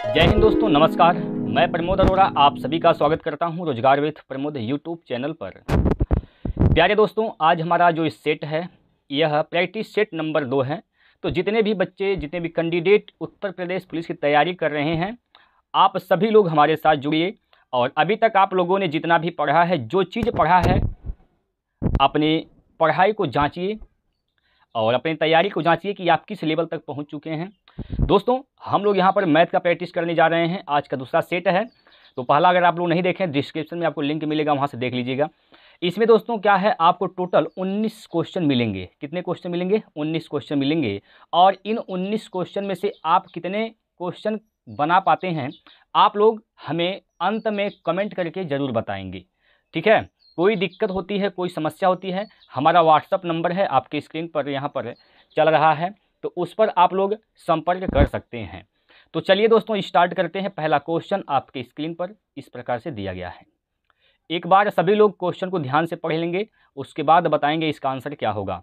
जय हिंद दोस्तों, नमस्कार। मैं प्रमोद अरोड़ा आप सभी का स्वागत करता हूं रोजगार विथ प्रमोद यूट्यूब चैनल पर। प्यारे दोस्तों, आज हमारा जो सेट है यह प्रैक्टिस सेट नंबर 2 है। तो जितने भी बच्चे, जितने भी कैंडिडेट उत्तर प्रदेश पुलिस की तैयारी कर रहे हैं, आप सभी लोग हमारे साथ जुड़िए और अभी तक आप लोगों ने जितना भी पढ़ा है, जो चीज़ पढ़ा है, अपनी पढ़ाई को जांचिए और अपनी तैयारी को जांचिए कि आप किस लेवल तक पहुंच चुके हैं। दोस्तों, हम लोग यहाँ पर मैथ का प्रैक्टिस करने जा रहे हैं। आज का दूसरा सेट है। तो पहला अगर आप लोग नहीं देखें, डिस्क्रिप्शन में आपको लिंक मिलेगा, वहाँ से देख लीजिएगा। इसमें दोस्तों क्या है, आपको टोटल 19 क्वेश्चन मिलेंगे। कितने क्वेश्चन मिलेंगे? 19 क्वेश्चन मिलेंगे। और इन 19 क्वेश्चन में से आप कितने क्वेश्चन बना पाते हैं, आप लोग हमें अंत में कमेंट करके ज़रूर बताएंगे। ठीक है? कोई दिक्कत होती है, कोई समस्या होती है, हमारा व्हाट्सअप नंबर है आपके स्क्रीन पर यहाँ पर चल रहा है, तो उस पर आप लोग संपर्क कर सकते हैं। तो चलिए दोस्तों, स्टार्ट करते हैं। पहला क्वेश्चन आपके स्क्रीन पर इस प्रकार से दिया गया है। एक बार सभी लोग क्वेश्चन को ध्यान से पढ़ लेंगे, उसके बाद बताएंगे इसका आंसर क्या होगा।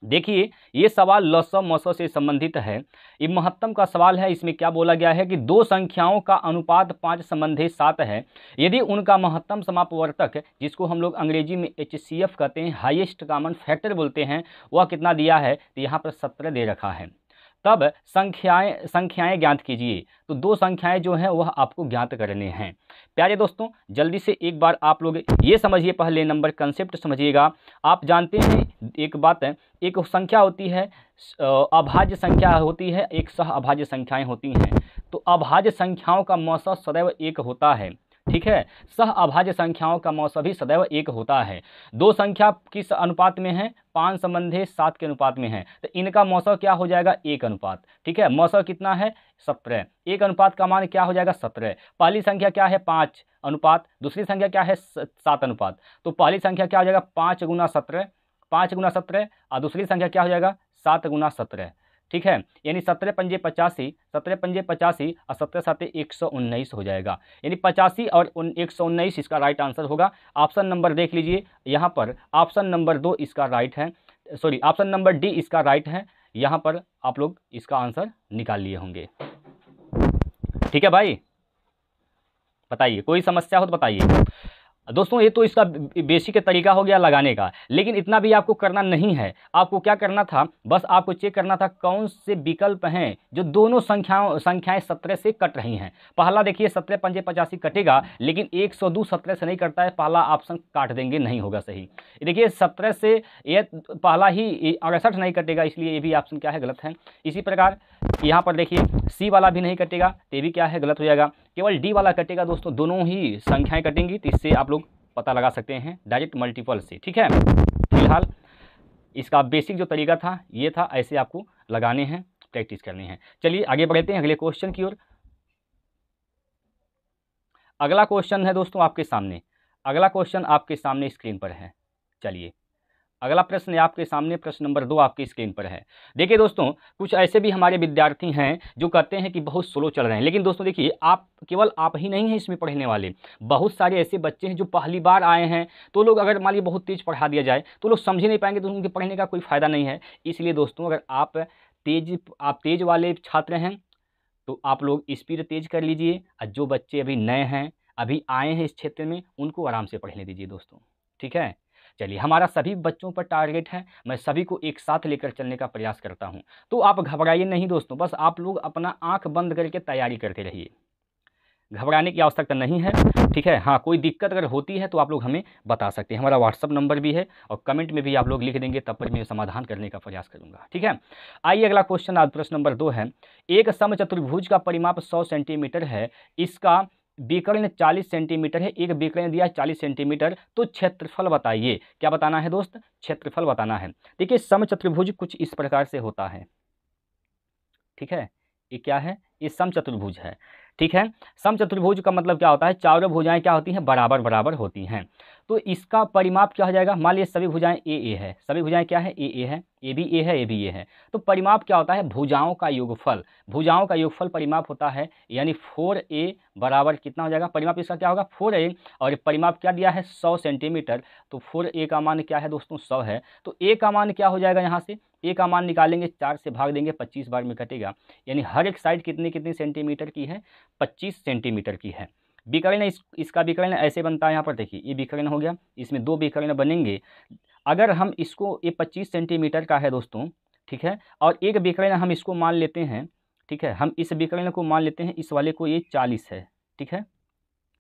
देखिए, ये सवाल लस मस से संबंधित है। ये महत्तम का सवाल है। इसमें क्या बोला गया है कि दो संख्याओं का अनुपात 5 संबंधी 7 है। यदि उनका महत्तम समापवर्तक, जिसको हम लोग अंग्रेजी में HCF कहते हैं, हाईएस्ट कॉमन फैक्टर बोलते हैं, वह कितना दिया है? तो यहाँ पर 17 दे रखा है। तब संख्याएं ज्ञात कीजिए। तो दो संख्याएं जो हैं वह आपको ज्ञात करने हैं। प्यारे दोस्तों, जल्दी से एक बार आप लोग ये समझिए, पहले नंबर कंसेप्ट समझिएगा। आप जानते हैं एक बात है, एक संख्या होती है अभाज्य संख्या होती है, एक सह अभाज्य संख्याएं होती हैं। तो अभाज्य संख्याओं का मौसा सदैव एक होता है। ठीक है? सह अभाज्य संख्याओं का मौसा भी सदैव एक होता है। दो संख्या किस अनुपात में है? 5 संबंधी 7 के अनुपात में है। तो इनका मौसा क्या हो जाएगा? 1 अनुपात। ठीक है? मौसा कितना है? 17। 1 अनुपात का मान क्या हो जाएगा? 17। पहली संख्या क्या है? 5 अनुपात। दूसरी संख्या क्या है? 7 अनुपात। तो पहली संख्या क्या हो जाएगा? 5 गुना 17, 5 गुना 17। और दूसरी संख्या क्या हो जाएगा? 7 गुना 17। ठीक है? यानी 17 पंजे 85, 17 पंजे 85 और 17 साते 119 हो जाएगा। यानी 85 और 119 इसका राइट आंसर होगा। ऑप्शन नंबर देख लीजिए, यहाँ पर ऑप्शन नंबर 2 इसका राइट है, सॉरी ऑप्शन नंबर डी इसका राइट है। यहाँ पर आप लोग इसका आंसर निकाल लिए होंगे। ठीक है भाई, बताइए, कोई समस्या हो तो बताइए। दोस्तों, ये तो इसका बेसिक तरीका हो गया लगाने का, लेकिन इतना भी आपको करना नहीं है। आपको क्या करना था, बस आपको चेक करना था कौन से विकल्प हैं जो दोनों संख्याएं 17 से कट रही हैं। पहला देखिए, 17 पंजे 85 कटेगा, लेकिन 102 17 से नहीं कटता है। पहला ऑप्शन काट देंगे, नहीं होगा सही। देखिए, 17 से ये पहला ही 68 नहीं कटेगा, इसलिए ये भी ऑप्शन क्या है? गलत है। इसी प्रकार यहाँ पर देखिए, सी वाला भी नहीं कटेगा, तो ये भी क्या है? गलत हो जाएगा। केवल डी वाला कटेगा। दोस्तों, दोनों ही संख्याएं कटेंगी, तो इससे आप लोग पता लगा सकते हैं डायरेक्ट मल्टीपल से। ठीक है? फिलहाल इसका बेसिक जो तरीका था ये था, ऐसे आपको लगाने हैं, प्रैक्टिस करनी है। चलिए आगे बढ़ते हैं अगले क्वेश्चन की ओर। अगला क्वेश्चन है दोस्तों आपके सामने, अगला क्वेश्चन आपके सामने स्क्रीन पर है। चलिए, अगला प्रश्न है आपके सामने, प्रश्न नंबर 2 आपकी स्क्रीन पर है। देखिए दोस्तों, कुछ ऐसे भी हमारे विद्यार्थी हैं जो कहते हैं कि बहुत स्लो चल रहे हैं, लेकिन दोस्तों देखिए, केवल आप ही नहीं हैं इसमें पढ़ने वाले। बहुत सारे ऐसे बच्चे हैं जो पहली बार आए हैं। तो लोग अगर मान लीजिए बहुत तेज़ पढ़ा दिया जाए तो लोग समझ ही नहीं पाएंगे, तो उनके पढ़ने का कोई फ़ायदा नहीं है। इसलिए दोस्तों, अगर आप तेज़ वाले छात्र हैं तो आप लोग स्पीड तेज़ कर लीजिए, और जो बच्चे अभी नए हैं, अभी आए हैं इस क्षेत्र में, उनको आराम से पढ़ने दीजिए दोस्तों। ठीक है? चलिए, हमारा सभी बच्चों पर टारगेट है, मैं सभी को एक साथ लेकर चलने का प्रयास करता हूं। तो आप घबराइए नहीं दोस्तों, बस आप लोग अपना आंख बंद करके तैयारी करते रहिए, घबराने की आवश्यकता नहीं है। ठीक है? हाँ, कोई दिक्कत अगर होती है तो आप लोग हमें बता सकते हैं। हमारा व्हाट्सअप नंबर भी है, और कमेंट में भी आप लोग लिख देंगे, तब पर मैं समाधान करने का प्रयास करूंगा। ठीक है? आइए अगला क्वेश्चन, आज प्रश्न नंबर 2 है। एक समचतुर्भुज का परिमाप 100 सेंटीमीटर है, इसका विकर्ण 40 सेंटीमीटर है, एक विकर्ण दिया 40 सेंटीमीटर, तो क्षेत्रफल बताइए। क्या बताना है दोस्त? क्षेत्रफल बताना है। देखिए, समचतुर्भुज कुछ इस प्रकार से होता है। ठीक है? ये क्या है? ये समचतुर्भुज है। ठीक है? समचतुर्भुज का मतलब क्या होता है? चारों भुजाएं क्या होती हैं? बराबर बराबर होती हैं। तो इसका परिमाप क्या हो जाएगा, मान लीजिए सभी भुजाएं ए है, सभी भुजाएं क्या है, ए है, ए भी ए है, ए भी ए है, तो परिमाप क्या होता है, भुजाओं का योगफल, भुजाओं का योगफल परिमाप होता है, यानी 4a बराबर कितना हो जाएगा, परिमाप इसका क्या होगा 4a, और परिमाप क्या दिया है 100 सेंटीमीटर, तो 4a का मान क्या है दोस्तों 100 है, तो a का मान क्या हो जाएगा, यहाँ से a का मान निकालेंगे, 4 से भाग देंगे, 25 बार में कटेगा, यानी हर एक साइड कितनी कितनी सेंटीमीटर की है, 25 सेंटीमीटर की है। विकर्ण इसका विकर्ण ऐसे बनता है, यहाँ पर देखिए ये विकर्ण हो गया, इसमें दो विकर्ण बनेंगे, अगर हम इसको, ये 25 सेंटीमीटर का है दोस्तों, ठीक है, और एक विकर्ण हम इसको मान लेते हैं, ठीक है, हम इस विकर्ण को मान लेते हैं, इस वाले को ये 40 है, ठीक है,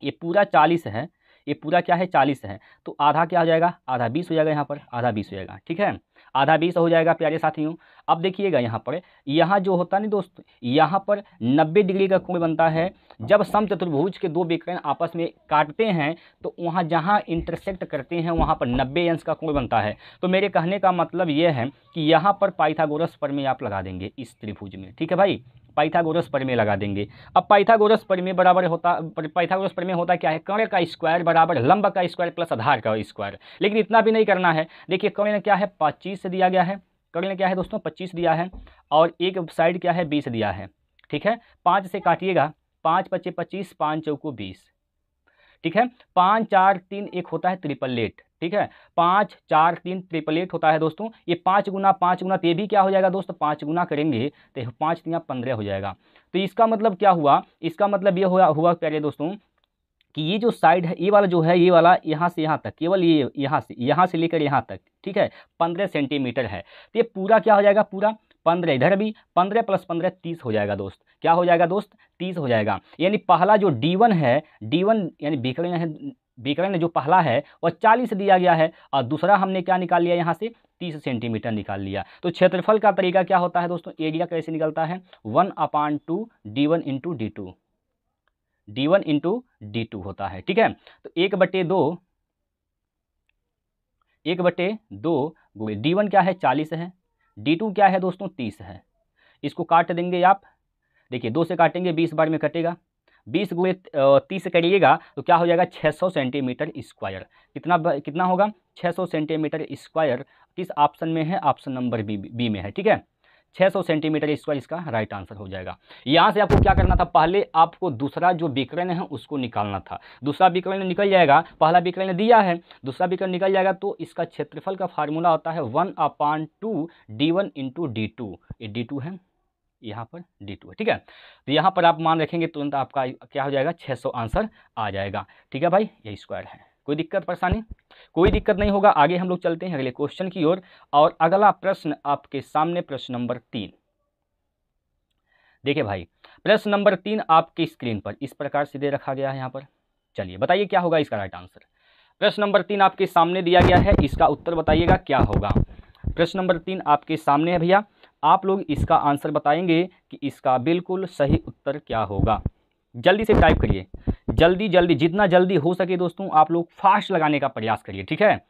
ये पूरा 40 है, ये पूरा क्या है 40 है, तो आधा क्या हो जाएगा, आधा 20 हो जाएगा, यहाँ पर आधा 20 हो जाएगा, ठीक है, आधा 20 हो जाएगा प्यारे साथियों। अब देखिएगा यहाँ पर, यहाँ जो होता नहीं दोस्त, यहाँ पर 90 डिग्री का कोण बनता है, जब समचतुर्भुज के दो विकर्ण आपस में काटते हैं तो वहाँ जहाँ इंटरसेक्ट करते हैं वहाँ पर 90 अंश का कोण बनता है। तो मेरे कहने का मतलब ये है कि यहाँ पर पाइथागोरस प्रमेय आप लगा देंगे इस त्रिभुज में, ठीक है भाई, पाइथागोरस प्रमेय लगा देंगे। अब पाइथागोरस प्रमेय बराबर होता, पाइथागोरस प्रमेय होता क्या है, कर्ण का स्क्वायर बराबर लंब का स्क्वायर प्लस आधार का स्क्वायर, लेकिन इतना भी नहीं करना है। देखिए कर्ण क्या है 25 दिया गया है, कर्ण क्या है दोस्तों 25 दिया है, और एक साइड क्या है 20 दिया है, ठीक है, 5 से काटिएगा, 5 × 5 = 25, 5 × 4 = 20, ठीक है, 5 4 3 एक होता है ट्रिपलेट, ठीक है, 5 4 3 ट्रिपलेट होता है दोस्तों, ये 5 गुना 5 गुना, तो ये भी क्या हो जाएगा दोस्तों 5 गुना करेंगे तो 5 × 3 = 15 हो जाएगा। तो इसका मतलब क्या हुआ, इसका मतलब ये हुआ प्यारे दोस्तों कि ये जो साइड है, ये वाला जो है, ये वाला यहाँ से यहाँ तक, केवल ये यहाँ से लेकर यहाँ तक, ठीक है, 15 सेंटीमीटर है, तो ये पूरा क्या हो जाएगा, पूरा 15, इधर भी 15 + 15 30 हो जाएगा दोस्त, क्या हो जाएगा दोस्त 30 हो जाएगा। यानी पहला जो D1 है, D1 यानी विकर्ण है, विकर्ण जो पहला है वह 40 दिया गया है, और दूसरा हमने क्या निकाल लिया यहाँ से 30 सेंटीमीटर निकाल लिया। तो क्षेत्रफल का तरीका क्या होता है दोस्तों, एरिया कैसे निकलता है 1/2 D1 × D2, D1 × D2 होता है, ठीक है। तो 1/2 D1 क्या है 40 है, D2 क्या है दोस्तों 30 है, इसको काट देंगे आप, देखिए 2 से काटेंगे 20 बार में कटेगा, 20 × 30 करिएगा तो क्या हो जाएगा 600 सेंटीमीटर स्क्वायर, कितना होगा 600 सेंटीमीटर स्क्वायर। किस ऑप्शन में है, ऑप्शन नंबर बी में है, ठीक है, 600 सेंटीमीटर स्क्वायर इसका राइट आंसर हो जाएगा। यहाँ से आपको क्या करना था, पहले आपको दूसरा जो विकर्ण है उसको निकालना था, दूसरा विकर्ण निकल जाएगा, पहला विकर्ण दिया है, दूसरा विकर्ण निकल जाएगा, तो इसका क्षेत्रफल का फार्मूला होता है 1/2 D1 × D2, ये D2 है, यहाँ पर D2 है, ठीक है। तो यहाँ पर आप मान रखेंगे तुरंत आपका क्या हो जाएगा 600 आंसर आ जाएगा, ठीक है भाई, यही स्क्वायर है। कोई दिक्कत परेशानी, कोई दिक्कत नहीं होगा। आगे हम लोग चलते हैं अगले क्वेश्चन की ओर, और अगला प्रश्न आपके सामने प्रश्न नंबर 3। देखिए भाई प्रश्न नंबर 3 आपकी स्क्रीन पर इस प्रकार से दे रखा गया है यहाँ पर, चलिए बताइए क्या होगा इसका राइट आंसर। प्रश्न नंबर 3 आपके सामने दिया गया है, इसका उत्तर बताइएगा क्या होगा। प्रश्न नंबर 3 आपके सामने है भैया, आप लोग इसका आंसर बताएंगे कि इसका बिल्कुल सही उत्तर क्या होगा। जल्दी से टाइप करिए, जल्दी जल्दी, जितना जल्दी हो सके दोस्तों आप लोग फास्ट लगाने का प्रयास करिए, ठीक है।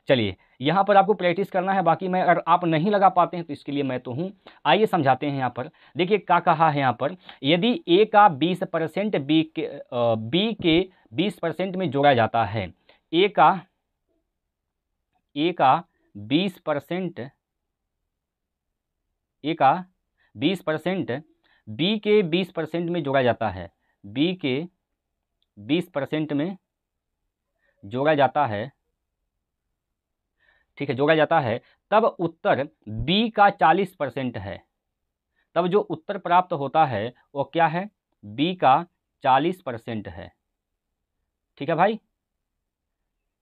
चलिए यहाँ पर आपको प्रैक्टिस करना है, बाकी मैं अगर आप नहीं लगा पाते हैं तो इसके लिए मैं तो हूँ। आइए समझाते हैं यहाँ पर, देखिए क्या कहा है यहाँ पर, यदि A का 20% B के 20% में जोड़ा जाता है, A का 20%, A का 20% B के 20% में जोड़ा जाता है, B के 20% में जोड़ा जाता है, ठीक है, जोड़ा जाता है, तब उत्तर B का 40% है, तब जो उत्तर प्राप्त होता है वो क्या है B का 40% है, ठीक है भाई,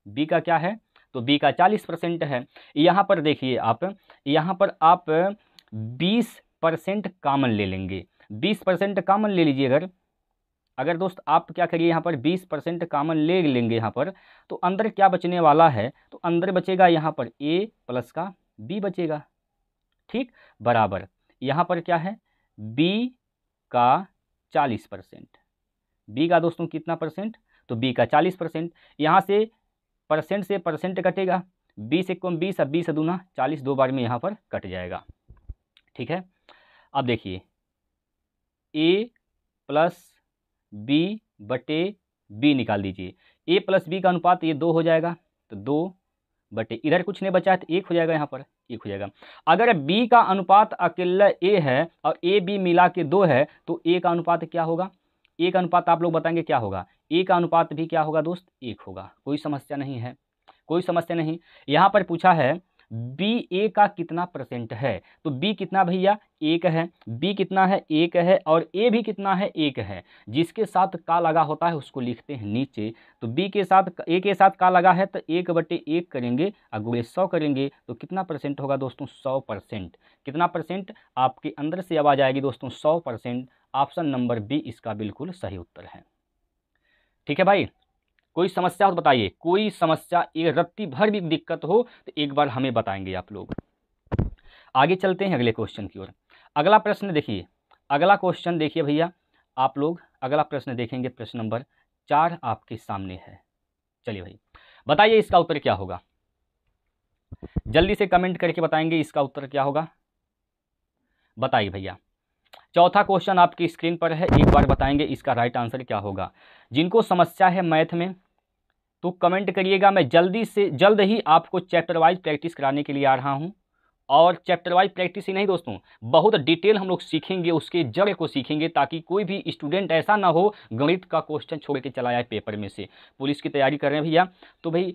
B का क्या है, तो B का 40% है। यहाँ पर देखिए आप, यहाँ पर आप 20% कॉमन ले लेंगे, 20% कॉमन ले लीजिए। अगर दोस्त आप क्या करिए यहाँ पर 20% कॉमन ले लेंगे यहाँ पर, तो अंदर क्या बचने वाला है, तो अंदर बचेगा यहाँ पर A प्लस का B बचेगा, ठीक, बराबर यहाँ पर क्या है B का 40%, B का दोस्तों कितना परसेंट, तो B का 40%, यहाँ से परसेंट कटेगा, 20 × 20 अब 20 दूना 40, 2 बार में यहाँ पर कट जाएगा, ठीक है। अब देखिए A प्लस B/B निकाल दीजिए, A प्लस B का अनुपात ये 2 हो जाएगा, तो 2 इधर कुछ नहीं बचा है तो 1 हो जाएगा, यहाँ पर 1 हो जाएगा। अगर b का अनुपात अकेला a है और a b मिला के 2 है तो a का अनुपात क्या होगा? a का अनुपात आप लोग बताएंगे क्या होगा? a का अनुपात भी क्या होगा दोस्त? 1 होगा। कोई समस्या नहीं है, कोई समस्या नहीं। यहाँ पर पूछा है बी ए का कितना परसेंट है, तो बी कितना भैया? 1 है। बी कितना है? 1 है। और ए भी कितना है? 1 है। जिसके साथ का लगा होता है उसको लिखते हैं नीचे। तो बी के साथ ए के साथ का लगा है तो 1/1 करेंगे और गुणे 100 करेंगे तो कितना परसेंट होगा दोस्तों? 100%। कितना परसेंट? आपके अंदर से आवाज़ आएगी दोस्तों 100%। ऑप्शन नंबर बी इसका बिल्कुल सही उत्तर है। ठीक है भाई, कोई समस्या हो तो बताइए। कोई समस्या, एक रत्ती भर भी दिक्कत हो तो एक बार हमें बताएंगे आप लोग। आगे चलते हैं अगले क्वेश्चन की ओर। अगला प्रश्न देखिए, अगला क्वेश्चन देखिए भैया आप लोग। अगला प्रश्न देखेंगे, प्रश्न नंबर 4 आपके सामने है। चलिए भाई बताइए इसका उत्तर क्या होगा? जल्दी से कमेंट करके बताएंगे इसका उत्तर क्या होगा, बताइए भैया। चौथा क्वेश्चन आपकी स्क्रीन पर है, एक बार बताएंगे इसका राइट आंसर क्या होगा। जिनको समस्या है मैथ में तो कमेंट करिएगा। मैं जल्द ही आपको चैप्टर वाइज प्रैक्टिस कराने के लिए आ रहा हूं। और चैप्टर वाइज प्रैक्टिस ही नहीं दोस्तों, बहुत डिटेल हम लोग सीखेंगे, उसके जड़ को सीखेंगे, ताकि कोई भी स्टूडेंट ऐसा ना हो गणित का क्वेश्चन छोड़ के चला जाए पेपर में से। पुलिस की तैयारी कर रहे हैं भैया तो भाई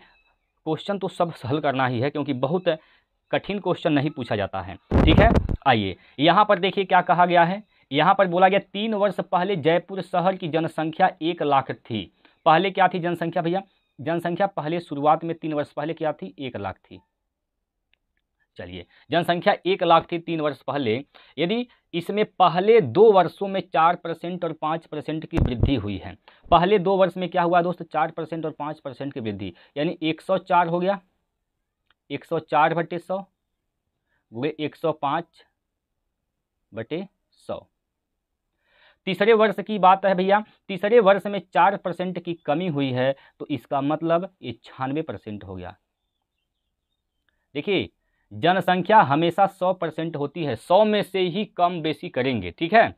क्वेश्चन तो सब हल करना ही है, क्योंकि बहुत कठिन क्वेश्चन नहीं पूछा जाता है। ठीक है, आइए यहाँ पर देखिए क्या कहा गया है। यहाँ पर बोला गया 3 वर्ष पहले जयपुर शहर की जनसंख्या 1 लाख थी। पहले क्या थी जनसंख्या भैया? जनसंख्या पहले शुरुआत में 3 वर्ष पहले क्या थी? 1 लाख थी। चलिए, जनसंख्या 1 लाख थी 3 वर्ष पहले। यदि इसमें पहले 2 वर्षों में 4% और 5% की वृद्धि हुई है। पहले 2 वर्ष में क्या हुआ दोस्त? 4% और 5% की वृद्धि, यानी 104 हो गया। 104/100 गुणे 105/100। तीसरे वर्ष की बात है भैया, तीसरे वर्ष में 4% की कमी हुई है तो इसका मतलब 96% हो गया। देखिए जनसंख्या हमेशा 100% होती है, 100 में से ही कम बेसी करेंगे। ठीक है, तो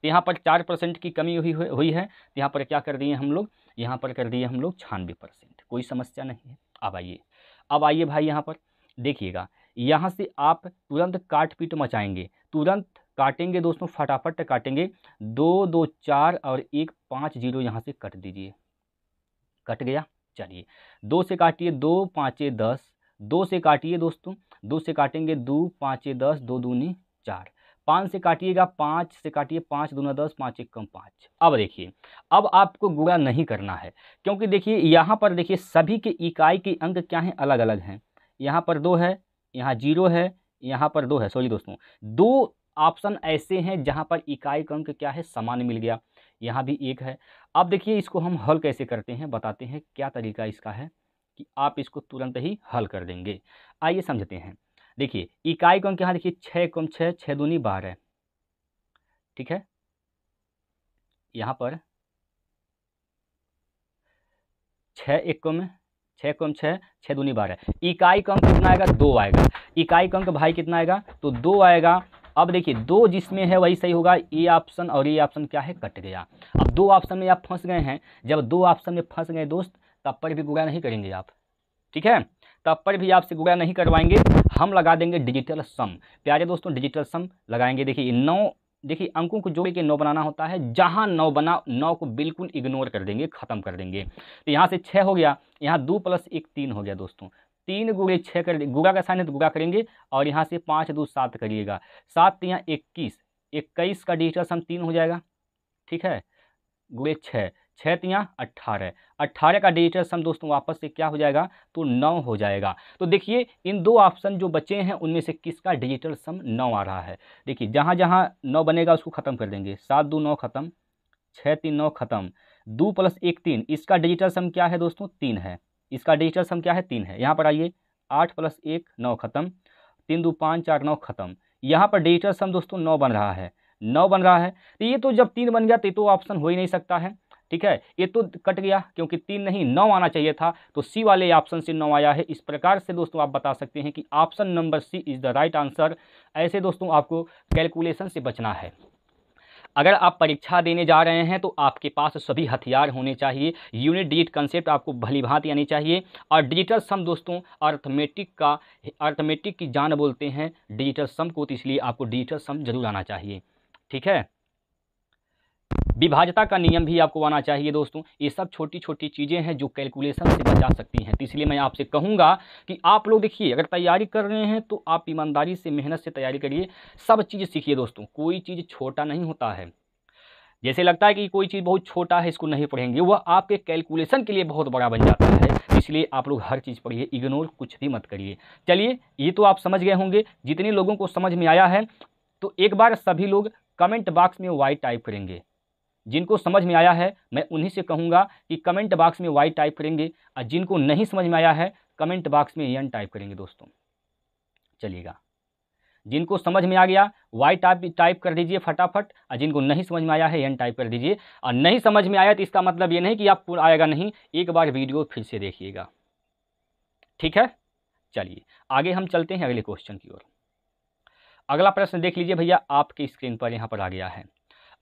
यहाँ पर 4% की कमी हुई है तो यहाँ पर क्या कर दिए हम लोग? यहाँ पर कर दिए हम लोग 96%। कोई समस्या नहीं है। अब आइए भाई, यहाँ पर देखिएगा, यहाँ से आप तुरंत काट पीट मचाएंगे, तुरंत काटेंगे दोस्तों, फटाफट काटेंगे। 2 2 4 और 1 5 0 यहाँ से कट दीजिए। कट गया। चलिए 2 से काटिए, 2 5 10, 2 से काटिए दोस्तों, 2 से काटेंगे 2 5 10, 2 दूनी 4, 5 से काटिएगा, 5 से काटिए, 5 दूना 10, 5 1 5। अब देखिए, अब आपको गुणा नहीं करना है, क्योंकि देखिए यहाँ पर देखिए सभी के इकाई के अंक क्या हैं? अलग अलग हैं। यहाँ पर 2 है, यहाँ 0 है, यहाँ पर 2 है। सॉरी दोस्तों, 2 ऑप्शन ऐसे हैं जहाँ पर इकाई का अंक क्या है? समान मिल गया। यहाँ भी 1 है। अब देखिए इसको हम हल कैसे करते हैं, बताते हैं क्या तरीका इसका है कि आप इसको तुरंत ही हल कर देंगे। आइए समझते हैं। देखिए इकाई का अंक यहाँ देखिए 6 कम 6, 6 दूनी 12। ठीक है, यहाँ पर 6 1 कम 6 कम 6, 6 दूनी 12। इकाई का अंक कितना आएगा? 2 आएगा। इकाई का अंक भाई कितना आएगा? तो 2 आएगा। अब देखिए 2 जिसमें है वही सही होगा। ये ऑप्शन और ये ऑप्शन क्या है? कट गया। अब 2 ऑप्शन में आप फंस गए हैं। जब 2 ऑप्शन में फंस गए दोस्त, तब पर भी गुणा नहीं करेंगे आप। ठीक है, तब पर भी आपसे गुणा नहीं करवाएंगे, हम लगा देंगे डिजिटल सम। प्यारे दोस्तों डिजिटल सम लगाएंगे। देखिए 9, देखिए अंकों को जोड़ के 9 बनाना होता है। जहां 9 बना, 9 को बिल्कुल इग्नोर कर देंगे, खत्म कर देंगे। तो यहाँ से 6 हो गया, यहाँ 2 + 1 3 हो गया दोस्तों। 3 गुणे 6 कर, गुणा का साइन है तो गुणा करेंगे, और यहाँ से 5 2 7 करिएगा। 7 यहाँ 21, 21 का डिजिटल सम 3 हो जाएगा। ठीक है, गुणे 6, 6 यहाँ 18, 18 का डिजिटल सम दोस्तों वापस से क्या हो जाएगा? तो 9 हो जाएगा। तो देखिए इन 2 ऑप्शन जो बचे हैं उनमें से किसका डिजिटल सम 9 आ रहा है? देखिए जहाँ जहाँ 9 बनेगा उसको खत्म कर देंगे। 7 2 9 खत्म, 6 3 9 खत्म, 2 + 1 3। इसका डिजिटल सम क्या है दोस्तों? 3 है। इसका डिजिटल सम क्या है? 3 है। यहाँ पर आइए, 8 + 1 9 खत्म, 3 2 5 4 9 खत्म। यहाँ पर डिजिटल सम दोस्तों 9 बन रहा है, 9 बन रहा है। तो ये तो जब 3 बन गया तो ये तो ऑप्शन हो ही नहीं सकता है। ठीक है, ये तो कट गया, क्योंकि 3 नहीं 9 आना चाहिए था, तो सी वाले ऑप्शन से 9 आया है। इस प्रकार से दोस्तों आप बता सकते हैं कि option number C is the right answer. ऐसे दोस्तों आपको कैलकुलेशन से बचना है। अगर आप परीक्षा देने जा रहे हैं तो आपके पास सभी हथियार होने चाहिए। यूनिट डिजिट कंसेप्ट आपको भली भांति आनी चाहिए। और डिजिटल सम दोस्तों अर्थमेटिक की जान बोलते हैं डिजिटल सम को, तो इसलिए आपको डिजिटल सम जरूर आना चाहिए। ठीक है, विभाज्यता का नियम भी आपको आना चाहिए दोस्तों। ये सब छोटी छोटी चीज़ें हैं जो कैलकुलेशन से बचा सकती हैं। तो इसलिए मैं आपसे कहूँगा कि आप लोग देखिए, अगर तैयारी कर रहे हैं तो आप ईमानदारी से मेहनत से तैयारी करिए, सब चीज़ सीखिए दोस्तों। कोई चीज़ छोटा नहीं होता है। जैसे लगता है कि कोई चीज़ बहुत छोटा है, इसको नहीं पढ़ेंगे, वह आपके कैलकुलेशन के लिए बहुत बड़ा बन जाता है। इसलिए आप लोग हर चीज़ पढ़िए, इग्नोर कुछ भी मत करिए। चलिए, ये तो आप समझ गए होंगे। जितने लोगों को समझ में आया है तो एक बार सभी लोग कमेंट बॉक्स में वाई टाइप करेंगे। जिनको समझ में आया है मैं उन्हीं से कहूँगा कि कमेंट बॉक्स में वाई टाइप करेंगे, और जिनको नहीं समझ में आया है कमेंट बॉक्स में एन टाइप करेंगे दोस्तों। चलिएगा, जिनको समझ में आ गया वाई टाइप कर दीजिए फटाफट, और जिनको नहीं समझ में आया है एन टाइप कर दीजिए। और नहीं समझ में आया तो इसका मतलब ये नहीं कि आपको आएगा नहीं, एक बार वीडियो फिर से देखिएगा। ठीक है, चलिए आगे हम चलते हैं अगले क्वेश्चन की ओर। अगला प्रश्न देख लीजिए भैया, आपकी स्क्रीन पर यहाँ पर आ गया है।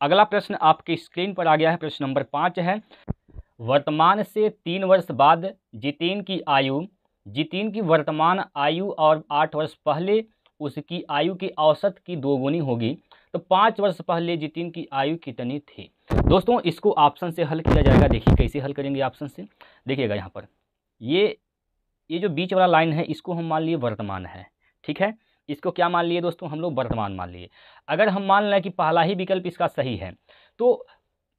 अगला प्रश्न आपकी स्क्रीन पर आ गया है। प्रश्न नंबर 5 है, वर्तमान से 3 वर्ष बाद जितेन की वर्तमान आयु और 8 वर्ष पहले उसकी आयु की औसत की 2 गुनी होगी, तो 5 वर्ष पहले जितेन की आयु कितनी थी? दोस्तों इसको ऑप्शन से हल किया जाएगा। देखिए कैसे हल करेंगे ऑप्शन से, देखिएगा यहाँ पर ये जो बीच वाला लाइन है इसको हम मान लिए वर्तमान है। ठीक है, इसको क्या मान लिए दोस्तों हम लोग? वर्तमान मान लिए। अगर हम मान लें कि पहला ही विकल्प इसका सही है, तो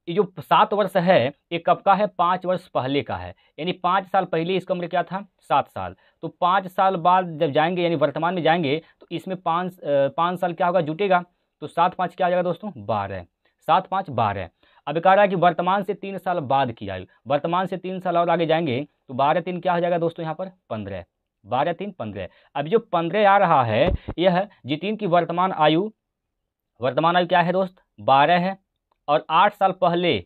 ये जो 7 वर्ष है ये कब का है? 5 वर्ष पहले का है। यानी 5 साल पहले इसका उम्र क्या था? 7 साल। तो 5 साल बाद जब जाएंगे यानी वर्तमान में जाएंगे तो इसमें 5 साल क्या होगा? जुटेगा। तो 7 5 क्या आ जाएगा दोस्तों? 12। 7 5 12। अब कह रहा है कि वर्तमान से 3 साल बाद की आयु, वर्तमान से 3 साल और आगे जाएंगे तो 12 3 क्या हो जाएगा दोस्तों? यहाँ पर 15। 12 3 15। अब जो 15 आ रहा है यह जितेन की वर्तमान आयु क्या है दोस्त? 12 है। और 8 साल पहले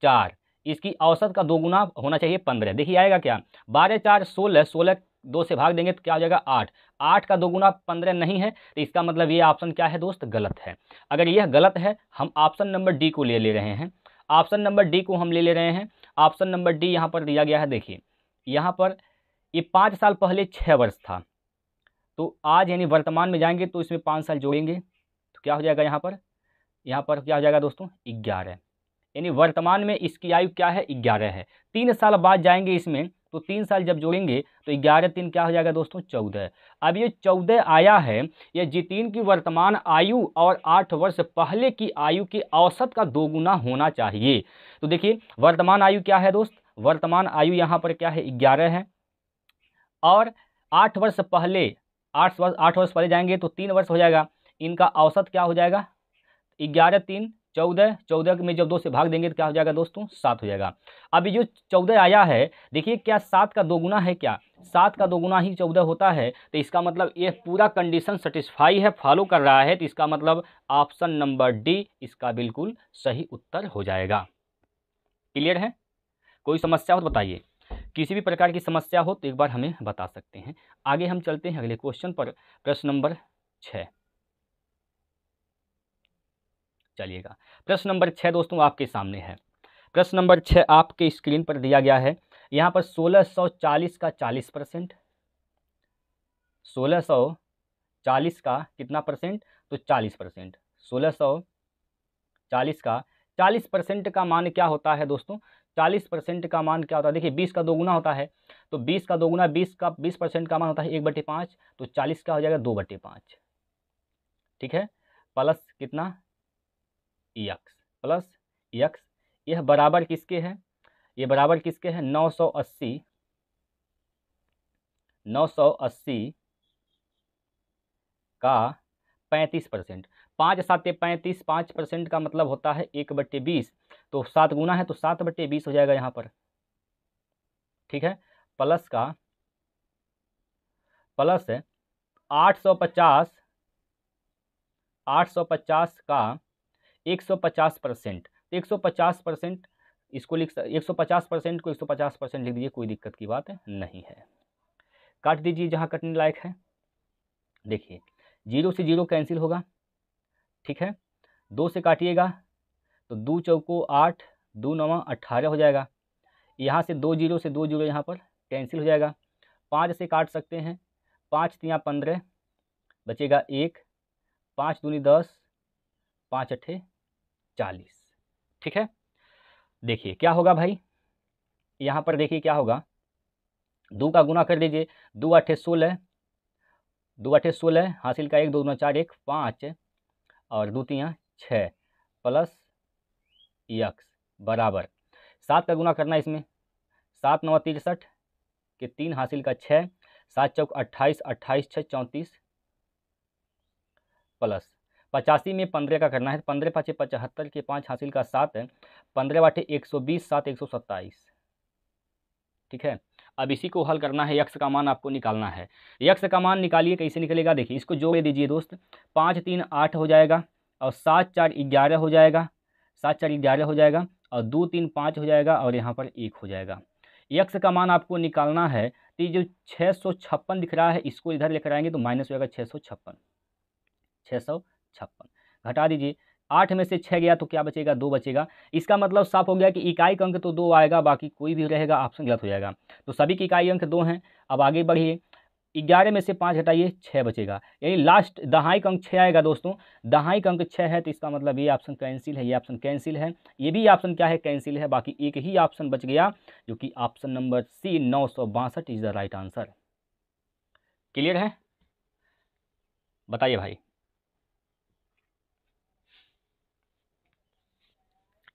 4, इसकी औसत का 2 गुना होना चाहिए 15। देखिए आएगा क्या? 12 4 16, 16 2 से भाग देंगे तो क्या हो जाएगा? 8। 8 का 2 गुना 15 नहीं है, तो इसका मतलब ये ऑप्शन क्या है दोस्त? गलत है। अगर यह गलत है हम ऑप्शन नंबर डी को ले रहे हैं। ऑप्शन नंबर डी को हम ले रहे हैं। ऑप्शन नंबर डी यहाँ पर दिया गया है। देखिए यहाँ पर ये 5 साल पहले 6 वर्ष था, तो आज यानी वर्तमान में जाएंगे तो इसमें 5 साल जोड़ेंगे तो क्या हो जाएगा? यहाँ पर क्या हो जाएगा दोस्तों? 11। यानी वर्तमान में इसकी आयु क्या है? 11 है। 3 साल बाद जाएंगे इसमें तो 3 साल जब जोड़ेंगे तो 11 3 क्या हो जाएगा दोस्तों? 14। अब ये 14 आया है, ये जितेन की वर्तमान आयु और 8 वर्ष पहले की आयु की औसत का 2 गुना होना चाहिए। तो देखिए वर्तमान आयु क्या है दोस्त? वर्तमान आयु यहाँ पर क्या है? 11 है। और 8 वर्ष पहले 8 वर्ष पहले जाएंगे तो 3 वर्ष हो जाएगा। इनका औसत क्या हो जाएगा? 11 3 14। 14 में जब 2 से भाग देंगे तो क्या हो जाएगा दोस्तों? 7 हो जाएगा। अब ये जो 14 आया है, देखिए क्या 7 का 2 गुना है? क्या 7 का 2 गुना ही 14 होता है? तो इसका मतलब ये पूरा कंडीशन सेटिस्फाई है, फॉलो कर रहा है। तो इसका मतलब ऑप्शन नंबर डी इसका बिल्कुल सही उत्तर हो जाएगा। क्लियर है? कोई समस्या हो तो बताइए। किसी भी प्रकार की समस्या हो तो एक बार हमें बता सकते हैं। आगे हम चलते हैं अगले क्वेश्चन पर। प्रश्न नंबर 6। चलिएगा, प्रश्न नंबर 6 दोस्तों आपके सामने है। प्रश्न नंबर 6 आपके स्क्रीन पर दिया गया है। यहाँ पर 1640 का 40%, 1640 का कितना परसेंट? तो 40%। 1640 का 40% का मान क्या होता है दोस्तों? 40% का मान क्या होता है? देखिए 20 का 2 गुना होता है, तो 20 का 2 गुना 20% का मान होता है 1/5, तो 40 का हो जाएगा 2/5। ठीक है, प्लस कितना? X plus x. यह बराबर किसके है? ये बराबर किसके है? 980 का 35%। 5 7 35, 5% का मतलब होता है 1/20, तो 7 गुना है तो 7/20 हो जाएगा यहाँ पर। ठीक है, प्लस का प्लस 850 का 150%। 150% इसको 150% को 150% लिख दीजिए, कोई दिक्कत की बात नहीं है। काट दीजिए जहाँ कटने लायक है। देखिए 0 से 0 कैंसिल होगा। ठीक है, 2 से काटिएगा तो 2 चौको 8, 2 नवा 18 हो जाएगा। यहाँ से 2 जीरो से 2 जीरो यहाँ पर कैंसिल हो जाएगा। 5 से काट सकते हैं, 5 तियाँ 15, बचेगा 1, 5 दूनी 10, 5 अट्ठे 40। ठीक है, देखिए क्या होगा भाई, यहाँ पर देखिए क्या होगा, 2 का गुना कर दीजिए, 2 अट्ठे 16, 2 अट्ठे 16, हासिल का 1, 2 दूना 4, 1 5 और 2 तियाँ 6 प्लस यक्स बराबर 7 का गुना करना है इसमें, 7 9 63 के 3 हासिल का 6, 7 चौक 28, 28 6 34 प्लस 85 में 15 का करना है, 15 5 75 के 5 हासिल का 7 है, 15 बाटे 120, 7 127। ठीक है, अब इसी को हल करना है, यक्स का मान आपको निकालना है। यक्स का मान निकालिए, कैसे निकलेगा देखिए, इसको जोड़ दीजिए दोस्त, 5 3 8 हो जाएगा और 7 4 11 हो जाएगा, 7 4 11 हो जाएगा और 2 3 5 हो जाएगा और यहाँ पर 1 हो जाएगा। यक्स का मान आपको निकालना है, तो जो 656 दिख रहा है इसको इधर लेकर आएंगे तो माइनस हो जाएगा 656, 656 घटा दीजिए, 8 में से 6 गया तो क्या बचेगा, 2 बचेगा। इसका मतलब साफ हो गया कि इकाई का अंक तो 2 आएगा, बाकी कोई भी रहेगा ऑप्शन गलत हो जाएगा। तो सभी की इकाई अंक 2 हैं। अब आगे बढ़िए, 11 में से 5 घटाइए, 6 बचेगा, यानी लास्ट दहाई का अंक 6 आएगा दोस्तों। दहाई का अंक 6 है तो इसका मतलब ये ऑप्शन कैंसिल है, ये ऑप्शन कैंसिल है, ये भी ऑप्शन क्या है, कैंसिल है। बाकी एक ही ऑप्शन बच गया जो कि option number C 962 is the right answer. Clear है, बताइए भाई,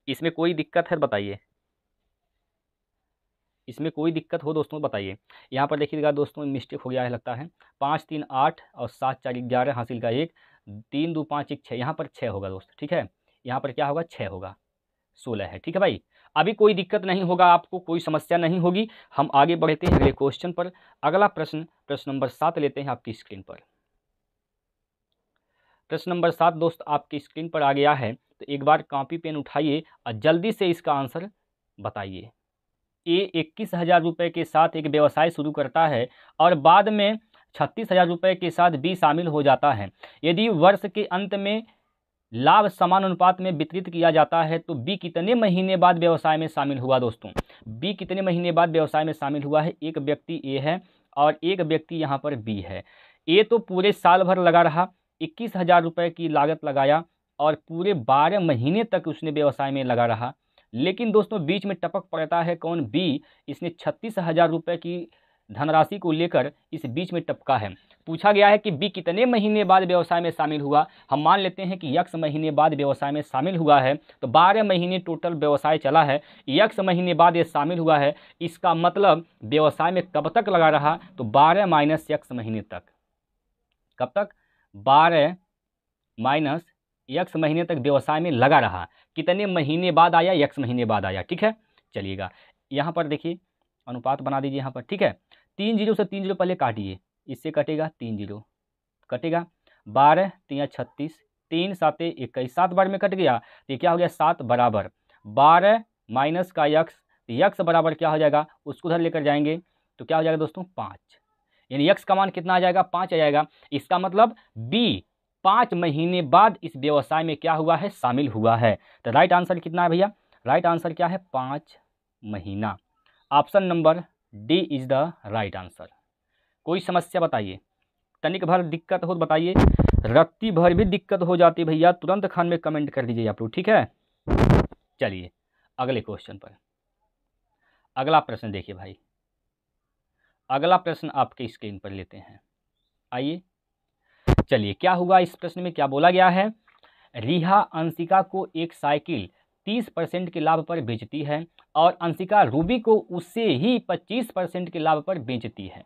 इसमें कोई दिक्कत है बताइए, इसमें कोई दिक्कत हो दोस्तों बताइए। यहाँ पर देखिएगा दोस्तों मिस्टेक हो गया है लगता है, 5 3 8 और 7 4 11 हासिल का 1, 3 2 5 1 6, यहाँ पर 6 होगा दोस्त। ठीक है, यहाँ पर क्या होगा, 6 होगा, 16 है। ठीक है भाई, अभी कोई दिक्कत नहीं होगा, आपको कोई समस्या नहीं होगी। हम आगे बढ़ते हैं अगले क्वेश्चन पर। अगला प्रश्न, प्रश्न नंबर 7 लेते हैं आपकी स्क्रीन पर। प्रश्न नंबर 7 दोस्त आपकी स्क्रीन पर आ गया है, तो एक बार कॉपी पेन उठाइए और जल्दी से इसका आंसर बताइए। ए 21,000 रुपये के साथ एक व्यवसाय शुरू करता है और बाद में 36,000 रुपये के साथ बी शामिल हो जाता है। यदि वर्ष के अंत में लाभ समान अनुपात में वितरित किया जाता है तो बी कितने महीने बाद व्यवसाय में शामिल हुआ दोस्तों, बी कितने महीने बाद व्यवसाय में शामिल हुआ है। एक व्यक्ति ए है और एक व्यक्ति यहाँ पर बी है। ए तो पूरे साल भर लगा रहा, 21,000 रुपये की लागत लगाया और पूरे 12 महीने तक उसने व्यवसाय में लगा रहा। लेकिन दोस्तों बीच में टपक पड़ता है कौन, बी। इसने 36,000 रुपये की धनराशि को लेकर इस बीच में टपका है। पूछा गया है कि बी कितने महीने बाद व्यवसाय में शामिल हुआ। हम मान लेते हैं कि यक्स महीने बाद व्यवसाय में शामिल हुआ है, तो 12 महीने टोटल व्यवसाय चला है, यक्स महीने बाद ये शामिल हुआ है। इसका मतलब व्यवसाय में कब तक लगा रहा, तो 12 माइनस यक्स महीने तक। कब तक, 12 माइनस यक्स महीने तक व्यवसाय में लगा रहा। कितने महीने बाद आया, यक्स महीने बाद आया। ठीक है, चलिएगा यहाँ पर देखिए अनुपात बना दीजिए यहाँ पर। ठीक है, 3 जीरो से 3 जीरो पहले काटिए, इससे कटेगा 3 जीरो कटेगा, 12 3 36, 3 7 21, 7 बार में कट गया तो ये क्या हो गया, 7 बराबर 12 माइनस का यक्स, यक्स बराबर क्या हो जाएगा, उसको उधर लेकर जाएंगे तो क्या हो जाएगा दोस्तों 5, यानी यक्स का मान कितना आ जाएगा, 5 आ जाएगा। इसका मतलब बी 5 महीने बाद इस व्यवसाय में क्या हुआ है, शामिल हुआ है। तो राइट आंसर कितना है भैया, राइट आंसर क्या है, 5 महीना। Option number D is the right answer. कोई समस्या बताइए, तनिक भर दिक्कत हो तो बताइए, रत्ती भर भी दिक्कत हो जाती भैया तुरंत खान में कमेंट कर दीजिए आप लोग। ठीक है, चलिए अगले क्वेश्चन पर। अगला प्रश्न देखिए भाई, अगला प्रश्न आपके स्क्रीन पर लेते हैं। आइए चलिए, क्या हुआ इस प्रश्न में, क्या बोला गया है। रिहा अंशिका को एक साइकिल 30% के लाभ पर बेचती है और अंशिका रूबी को उससे ही 25% के लाभ पर बेचती है।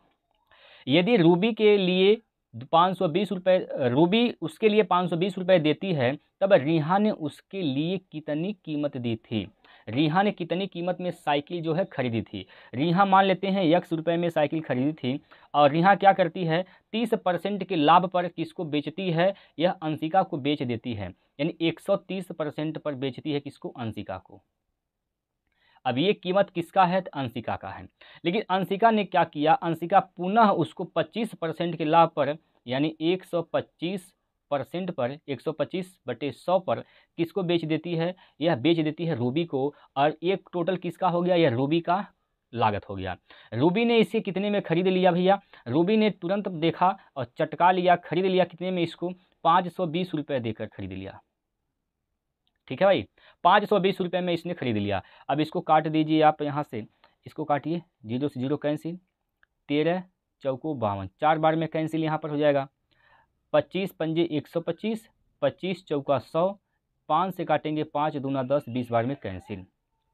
यदि रूबी के लिए 520 रुपये, रूबी उसके लिए 520 रुपये देती है, तब रिहा ने उसके लिए कितनी कीमत दी थी। रिहा ने कितनी कीमत में साइकिल जो है खरीदी थी। रिहा मान लेते हैं यक्स रुपये में साइकिल खरीदी थी और रिहा क्या करती है, 30% के लाभ पर किसको बेचती है, यह अंशिका को बेच देती है, यानी 130% पर बेचती है किसको, अंशिका को। अब ये कीमत किसका है, अंशिका का है। लेकिन अंशिका ने क्या किया, अंशिका पुनः उसको 25% के लाभ पर यानी 125 125% पर 125/100 पर किसको बेच देती है? यह बेच देती है रूबी को। और एक टोटल किसका हो गया? यह रूबी का लागत हो गया। रूबी ने इसे कितने में खरीद लिया भैया? रूबी ने तुरंत देखा और चटका लिया, खरीद लिया कितने में? इसको 520 रुपये देकर खरीद लिया। ठीक है भाई, 520 रुपये में इसने खरीद लिया। अब इसको काट दीजिए आप यहाँ से, इसको काटिए, 0 से 0 कैंसिल, 13 चौको 52, 4 बार में कैंसिल यहाँ पर हो जाएगा। 25 पंजे 125, 25 चौका 100, 5 से काटेंगे 5 दूना 10, 20 बार में कैंसिल।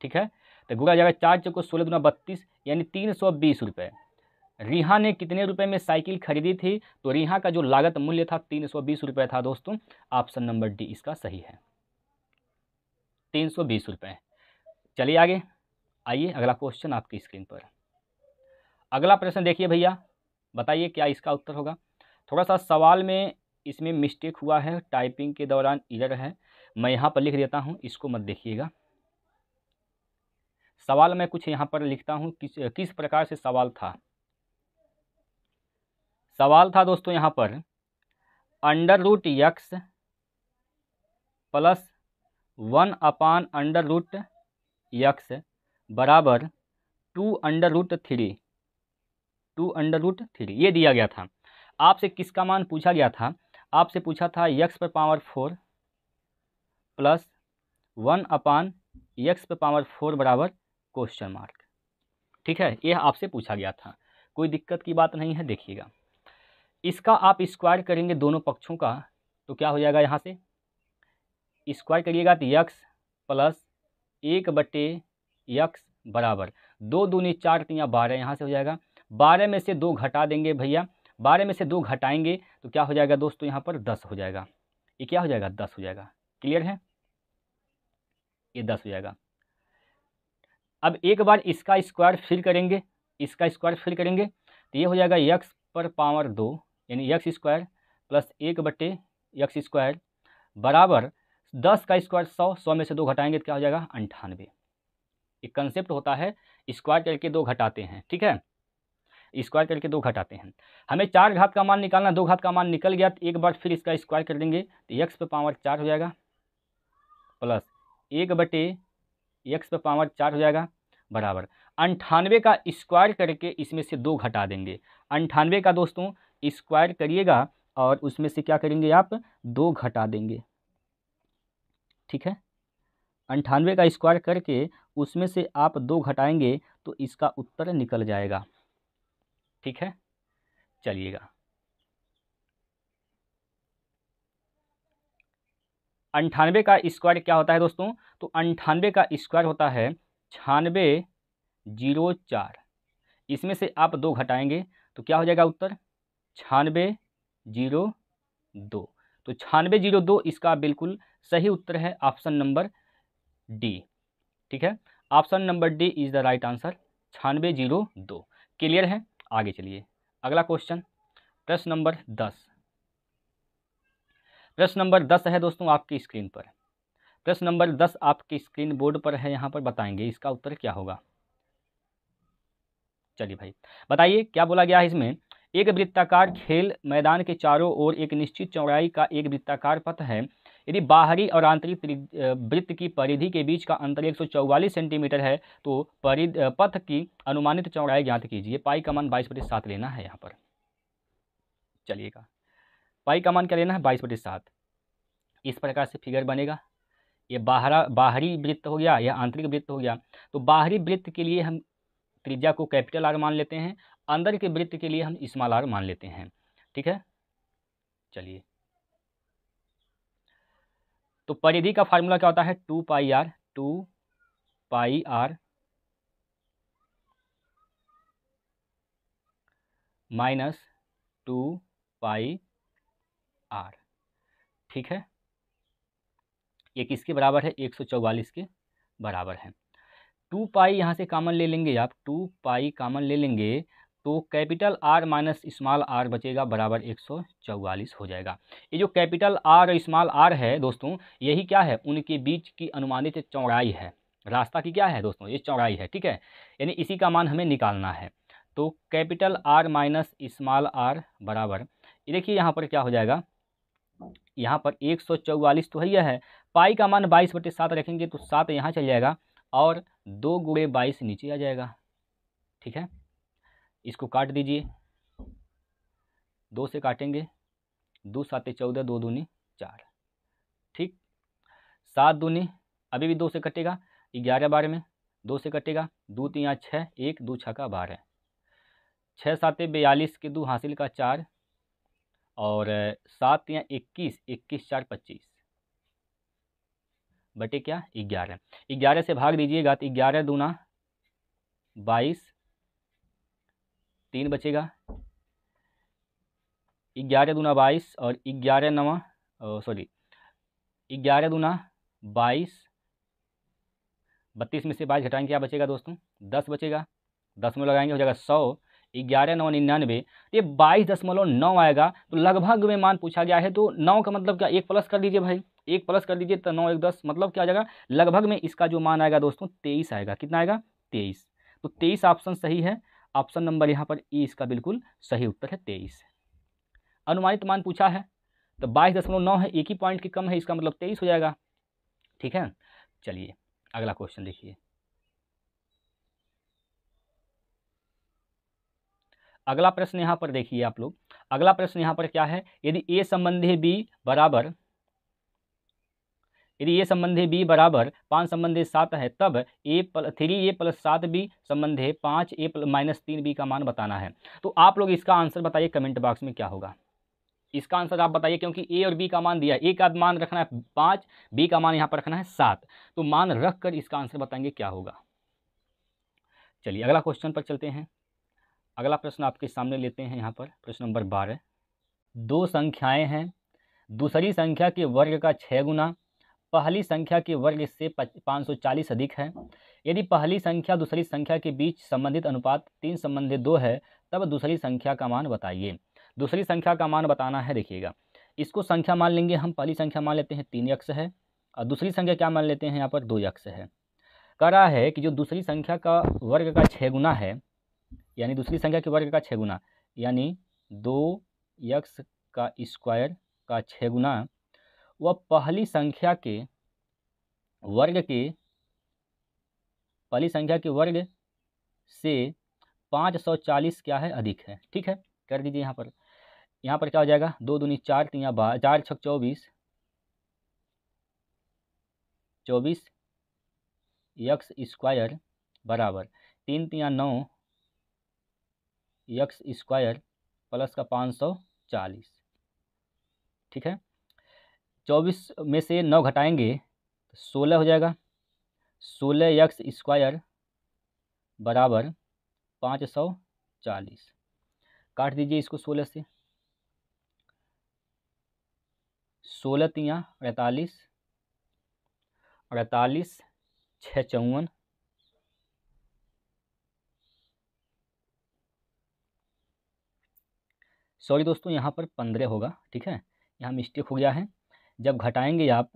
ठीक है, तो गुणा जाएगा 4 चौको 16 दूना 32, यानी 320 रुपये। रिहा ने कितने रुपए में साइकिल खरीदी थी? तो रिहा का जो लागत मूल्य था 320 रुपये था दोस्तों। ऑप्शन नंबर डी इसका सही है, 320 रुपये। चलिए आगे, आइए अगला क्वेश्चन आपकी स्क्रीन पर। अगला प्रश्न देखिए भैया, बताइए क्या इसका उत्तर होगा। थोड़ा सा सवाल में इसमें मिस्टेक हुआ है, टाइपिंग के दौरान एरर है, मैं यहाँ पर लिख देता हूँ, इसको मत देखिएगा। सवाल मैं कुछ यहाँ पर लिखता हूँ, किस प्रकार से सवाल था। सवाल था दोस्तों यहाँ पर √x प्लस 1/√x बराबर 2√3 ये दिया गया था। आपसे किसका मान पूछा गया था? आपसे पूछा था x⁴ प्लस 1/x⁴ बराबर क्वेश्चन मार्क। ठीक है, यह आपसे पूछा गया था, कोई दिक्कत की बात नहीं है। देखिएगा, इसका आप स्क्वायर करेंगे दोनों पक्षों का, तो क्या हो जाएगा? यहाँ से स्क्वायर करिएगा तो x प्लस 1/x बराबर 2 दूनी 4 3 12, यहाँ से हो जाएगा। 12 में से 2 घटा देंगे भैया, 12 में से 2 घटाएंगे तो क्या हो जाएगा दोस्तों? यहाँ पर 10 हो जाएगा। ये क्या हो जाएगा? 10 हो जाएगा। क्लियर है, ये 10 हो जाएगा। अब एक बार इसका स्क्वायर फिर करेंगे, इसका स्क्वायर फिर करेंगे तो ये हो जाएगा x⁴ यानी x² प्लस 1/x² बराबर 10 का स्क्वायर 100, 100 में से 2 घटाएंगे तो क्या हो जाएगा? 98। एक कंसेप्ट होता है, स्क्वायर करके 2 घटाते हैं। ठीक है, स्क्वायर करके 2 घटाते हैं। हमें 4 घात का मान निकालना, 2 घात का मान निकल गया तो एक बार फिर इसका स्क्वायर कर देंगे तो x⁴ हो जाएगा प्लस 1/x⁴ हो जाएगा बराबर 98 का स्क्वायर करके इसमें से 2 घटा देंगे। 98 का दोस्तों स्क्वायर करिएगा और उसमें से क्या करेंगे आप? 2 घटा देंगे। ठीक है, 98 का स्क्वायर करके उसमें से आप 2 घटाएंगे तो इसका उत्तर निकल जाएगा। ठीक है, चलिएगा, 98 का स्क्वायर क्या होता है दोस्तों? तो 98 का स्क्वायर होता है 9604। इसमें से आप 2 घटाएंगे तो क्या हो जाएगा उत्तर? 9602। तो 9602 इसका बिल्कुल सही उत्तर है, ऑप्शन नंबर डी। ठीक है, option number D is the right answer, 9602। Clear है, आगे चलिए। अगला क्वेश्चन, प्रश्न नंबर 10। प्रश्न नंबर 10 है दोस्तों आपकी स्क्रीन पर। प्रश्न नंबर 10 आपकी स्क्रीन बोर्ड पर है, यहाँ पर बताएंगे इसका उत्तर क्या होगा। चलिए भाई, बताइए क्या बोला गया है इसमें। एक वृत्ताकार खेल मैदान के चारों ओर एक निश्चित चौड़ाई का एक वृत्ताकार पथ है। यदि बाहरी और आंतरिक वृत्त की परिधि के बीच का अंतर 144 सेंटीमीटर है तो पथ की अनुमानित चौड़ाई ज्ञात कीजिए। पाई का मान 22/7 लेना है यहाँ पर। चलिएगा, पाई का मान क्या लेना है? 22/7। इस प्रकार से फिगर बनेगा। ये बाहरी वृत्त हो गया, या आंतरिक वृत्त हो गया। तो बाहरी वृत्त के लिए हम त्रिज्या को कैपिटल आर मान लेते हैं, अंदर के वृत्त के लिए हम स्मॉल आर मान लेते हैं। ठीक है, चलिए, तो परिधि का फार्मूला क्या होता है? 2πr, 2πr minus 2πr। ठीक है, ये किसके बराबर है? 144 के बराबर है। 2π यहाँ से कॉमन ले लेंगे आप, 2π कॉमन ले लेंगे तो capital R minus small R बचेगा बराबर 144 हो जाएगा। ये जो कैपिटल आर और स्मॉल आर है दोस्तों, यही क्या है? उनके बीच की अनुमानित चौड़ाई है। रास्ता की क्या है दोस्तों? ये चौड़ाई है। ठीक है, यानी इसी का मान हमें निकालना है। तो capital R minus small R बराबर, ये देखिए यहाँ पर क्या हो जाएगा? यहाँ पर 144 तो है, पाई का मान 22/7 रखेंगे तो 7 यहाँ चल जाएगा और 2 गुणे 22 नीचे आ जाएगा। ठीक है, इसको काट दीजिए, 2 से काटेंगे, 2 7 14, 2 दूनी 4। ठीक, 7 दूनी अभी भी 2 से कटेगा, 11 12 में 2 से कटेगा, 2 3 6, 1 2 6 12, 6 7 42 के 2 हासिल का 4 और 7 3 21, 21 4 25 बटे क्या 11। 11 से भाग दीजिएगा तो 11 दूना 22, 3 बचेगा, 11 दूना 22 और 11 9 सॉरी 11 दूना 22, 32 में से 22 घटाएंगे क्या बचेगा दोस्तों 10 बचेगा, 10 में लगाएंगे हो जाएगा 100, 11 9 99, ये 22.9 आएगा। तो लगभग में मान पूछा गया है तो 9 का मतलब क्या 1 प्लस कर दीजिए भाई, 1 प्लस कर दीजिए तो 9 1 10, मतलब क्या आ जाएगा लगभग में इसका जो मान आएगा दोस्तों 23 आएगा। कितना आएगा 23। तो 23 ऑप्शन सही है, ऑप्शन नंबर यहाँ पर ई इसका बिल्कुल सही उत्तर है 23। अनुमानित मान पूछा है तो 22.9 है, एक ही पॉइंट की कम है, इसका मतलब 23 हो जाएगा। ठीक है, चलिए अगला क्वेश्चन देखिए। अगला प्रश्न यहाँ पर देखिए आप लोग, अगला प्रश्न यहाँ पर क्या है, यदि ए संबंधी बी बराबर, यदि ए संबंधी बी बराबर 5 संबंधी 7 है तब 3a + 7b संबंधी 5a - 3b का मान बताना है। तो आप लोग इसका आंसर बताइए कमेंट बॉक्स में क्या होगा, इसका आंसर आप बताइए, क्योंकि ए और बी का मान दिया है, ए का मान रखना है 5, बी का मान यहाँ पर रखना है 7, तो मान रख कर इसका आंसर बताएंगे क्या होगा। चलिए अगला क्वेश्चन पर चलते हैं। अगला प्रश्न आपके सामने लेते हैं, यहाँ पर प्रश्न नंबर 12। दो संख्याएं हैं, दूसरी संख्या के वर्ग का 6 गुना पहली संख्या के वर्ग से 540 अधिक है। यदि पहली संख्या दूसरी संख्या के बीच संबंधित अनुपात 3 संबंधी 2 है तब दूसरी संख्या का मान बताइए। दूसरी संख्या का मान बताना है, देखिएगा इसको संख्या मान लेंगे हम, पहली संख्या मान लेते हैं 3x है और दूसरी संख्या क्या मान लेते हैं यहाँ पर 2x है। कह रहा है कि जो दूसरी संख्या का वर्ग का 6 गुना है, यानी दूसरी संख्या के वर्ग का 6 गुना यानी 2x का स्क्वायर का 6 गुना वह पहली संख्या के वर्ग से 540 क्या है अधिक है। ठीक है, कर दीजिए यहाँ पर क्या हो जाएगा 2 दूनी 4 3 4 6 24 x स्क्वायर बराबर 3 3 9 x स्क्वायर प्लस का 540। ठीक है, 24 में से 9 घटाएंगे तो 16 हो जाएगा, 16x स्क्वायर बराबर 540। काट दीजिए इसको 16 से, 16 3 48, 48 6 54, सॉरी दोस्तों यहाँ पर 15 होगा। ठीक है, यहाँ मिस्टेक हो गया है, जब घटाएंगे आप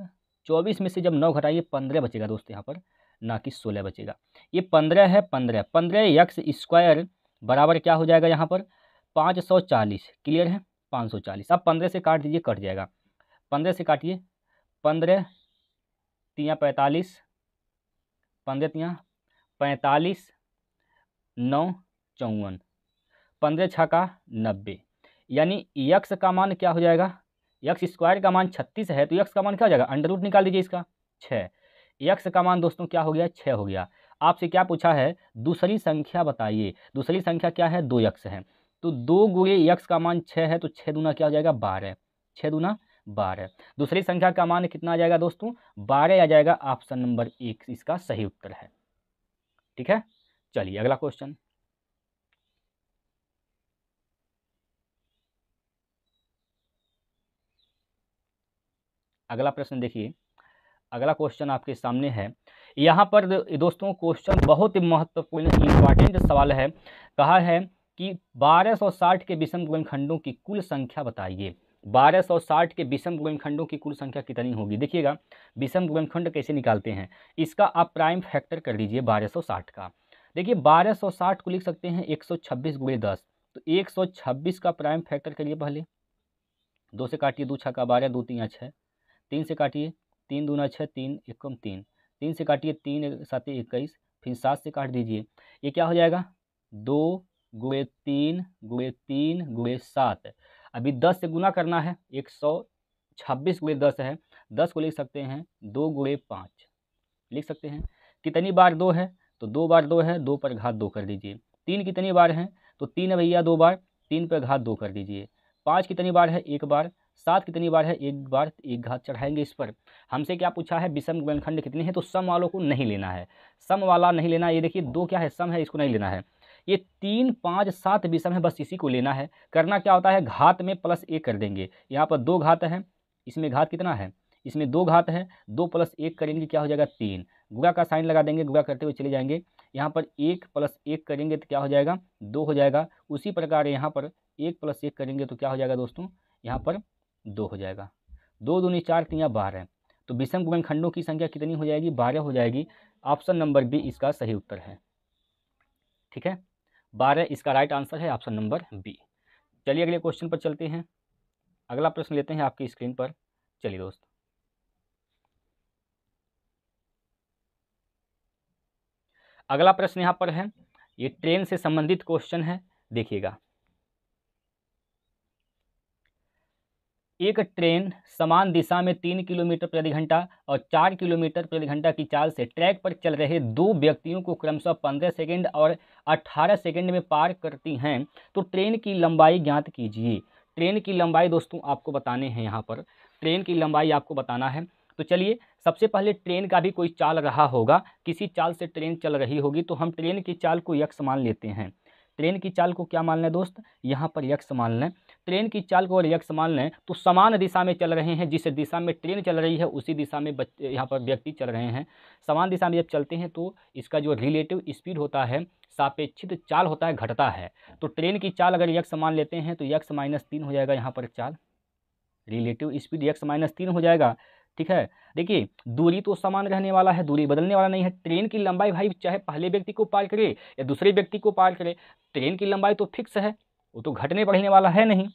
24 में से जब 9 घटाइए 15 बचेगा दोस्त यहाँ पर, ना कि 16 बचेगा। ये 15 है, 15x स्क्वायर बराबर क्या हो जाएगा यहाँ पर 540। क्लियर है, 540। अब 15 से काट दीजिए, कट जाएगा, 15 से काटिए, 15 3 45, 15 3 45, 9 54, 15 6 का 90, यानी x का मान क्या हो जाएगा, x स्क्वायर का मान 36 है तो x का मान क्या हो जाएगा, अंडर रूट निकाल दीजिए इसका 6, x का मान दोस्तों क्या हो गया 6 हो गया। आपसे क्या पूछा है दूसरी संख्या बताइए, दूसरी संख्या क्या है 2x है, तो 2 गुणे x का मान 6 है तो 6 दूना क्या हो जाएगा 12, 6 दूना 12। दूसरी संख्या का मान कितना आ जाएगा दोस्तों 12 आ जाएगा, ऑप्शन नंबर 1 इसका सही उत्तर है। ठीक है, चलिए अगला क्वेश्चन। अगला प्रश्न देखिए, अगला क्वेश्चन आपके सामने है। यहाँ पर दोस्तों क्वेश्चन बहुत ही महत्वपूर्ण इंपॉर्टेंट सवाल है। कहा है कि 1260 के विषम गुणनखंडों की कुल संख्या बताइए। 1260 के विषम गुणनखंडों की कुल संख्या कितनी होगी। देखिएगा विषम गुणनखंड कैसे निकालते हैं, इसका आप प्राइम फैक्टर कर लीजिए 1260 का। देखिए 1260 को लिख सकते हैं 126 × 10, तो 126 का प्राइम फैक्टर करिए पहले, 2 से काटिए, 2 छक्का 12, 2 तिया 6, 3 से काटिए, 3 दूना 6, 3 एकम 3, 3 से काटिए, 3 साते 21, फिर 7 से काट दीजिए, ये क्या हो जाएगा 2 गुणे 3 गुणे 3 गुणे 7। अभी 10 से गुना करना है, 126 गुणे 10 है, 10 को लिख सकते हैं 2 गुणे 5 लिख सकते हैं। कितनी बार 2 है तो 2 बार 2 है, 2 पर घात 2 कर दीजिए। 3 कितनी बार है तो 3 है भैया 2 बार, 3 पर घात 2 कर दीजिए। 5 कितनी बार है 1 बार, 7 कितनी बार है 1 बार, 1 घात चढ़ाएंगे इस पर। हमसे क्या पूछा है विषम गुणनखंड कितने हैं, तो सम वालों को नहीं लेना है, सम वाला नहीं लेना। ये देखिए 2 क्या है सम है, इसको नहीं लेना है। ये 3 5 7 विषम है, बस इसी को लेना है। करना क्या होता है घात में +1 कर देंगे। यहाँ पर 2 घात है, इसमें घात कितना है, इसमें 2 घात है, 2 + 1 करेंगे क्या हो जाएगा 3, गुणा का साइन लगा देंगे, गुणा करते हुए चले जाएंगे। यहाँ पर 1 + 1 करेंगे तो क्या हो जाएगा 2 हो जाएगा। उसी प्रकार यहाँ पर 1 + 1 करेंगे तो क्या हो जाएगा दोस्तों, यहाँ पर 2 हो जाएगा। 2 दूनी 4 3 12, तो विषम गुणनखंडों की संख्या कितनी हो जाएगी 12 हो जाएगी। ऑप्शन नंबर बी इसका सही उत्तर है। ठीक है, 12 इसका राइट आंसर है, ऑप्शन नंबर बी। चलिए अगले क्वेश्चन पर चलते हैं। अगला प्रश्न लेते हैं आपकी स्क्रीन पर। चलिए दोस्त, अगला प्रश्न यहाँ पर है, ये ट्रेन से संबंधित क्वेश्चन है, देखिएगा। एक ट्रेन समान दिशा में 3 किलोमीटर प्रति घंटा और 4 किलोमीटर प्रति घंटा की चाल से ट्रैक पर चल रहे 2 व्यक्तियों को क्रमशः 15 सेकंड और 18 सेकंड में पार करती हैं, तो ट्रेन की लंबाई ज्ञात कीजिए। ट्रेन की लंबाई दोस्तों आपको बताने हैं, यहाँ पर ट्रेन की लंबाई आपको बताना है। तो चलिए सबसे पहले ट्रेन का भी कोई चाल रहा होगा, किसी चाल से ट्रेन चल रही होगी, तो हम ट्रेन की चाल को यक्स मान लेते हैं। ट्रेन की चाल को क्या मान लें दोस्त, यहाँ पर यक्स मान लें। ट्रेन की चाल को और यक्स मान लें तो समान दिशा में चल रहे हैं, जिस दिशा में ट्रेन चल रही है उसी दिशा में यहाँ पर व्यक्ति चल रहे हैं। समान दिशा में जब चलते हैं तो इसका जो रिलेटिव स्पीड होता है, सापेक्षित चाल होता है, घटता है। तो ट्रेन की चाल अगर यक्स मान लेते हैं तो यक्स -3 हो जाएगा यहाँ पर चाल, रिलेटिव स्पीड यक्स -3 हो जाएगा। ठीक है, देखिए दूरी तो समान रहने वाला है, दूरी बदलने वाला नहीं है। ट्रेन की लंबाई भाई चाहे पहले व्यक्ति को पार करे या दूसरे व्यक्ति को पार करे, ट्रेन की लंबाई तो फिक्स है, वो तो घटने बढ़ने वाला है नहीं।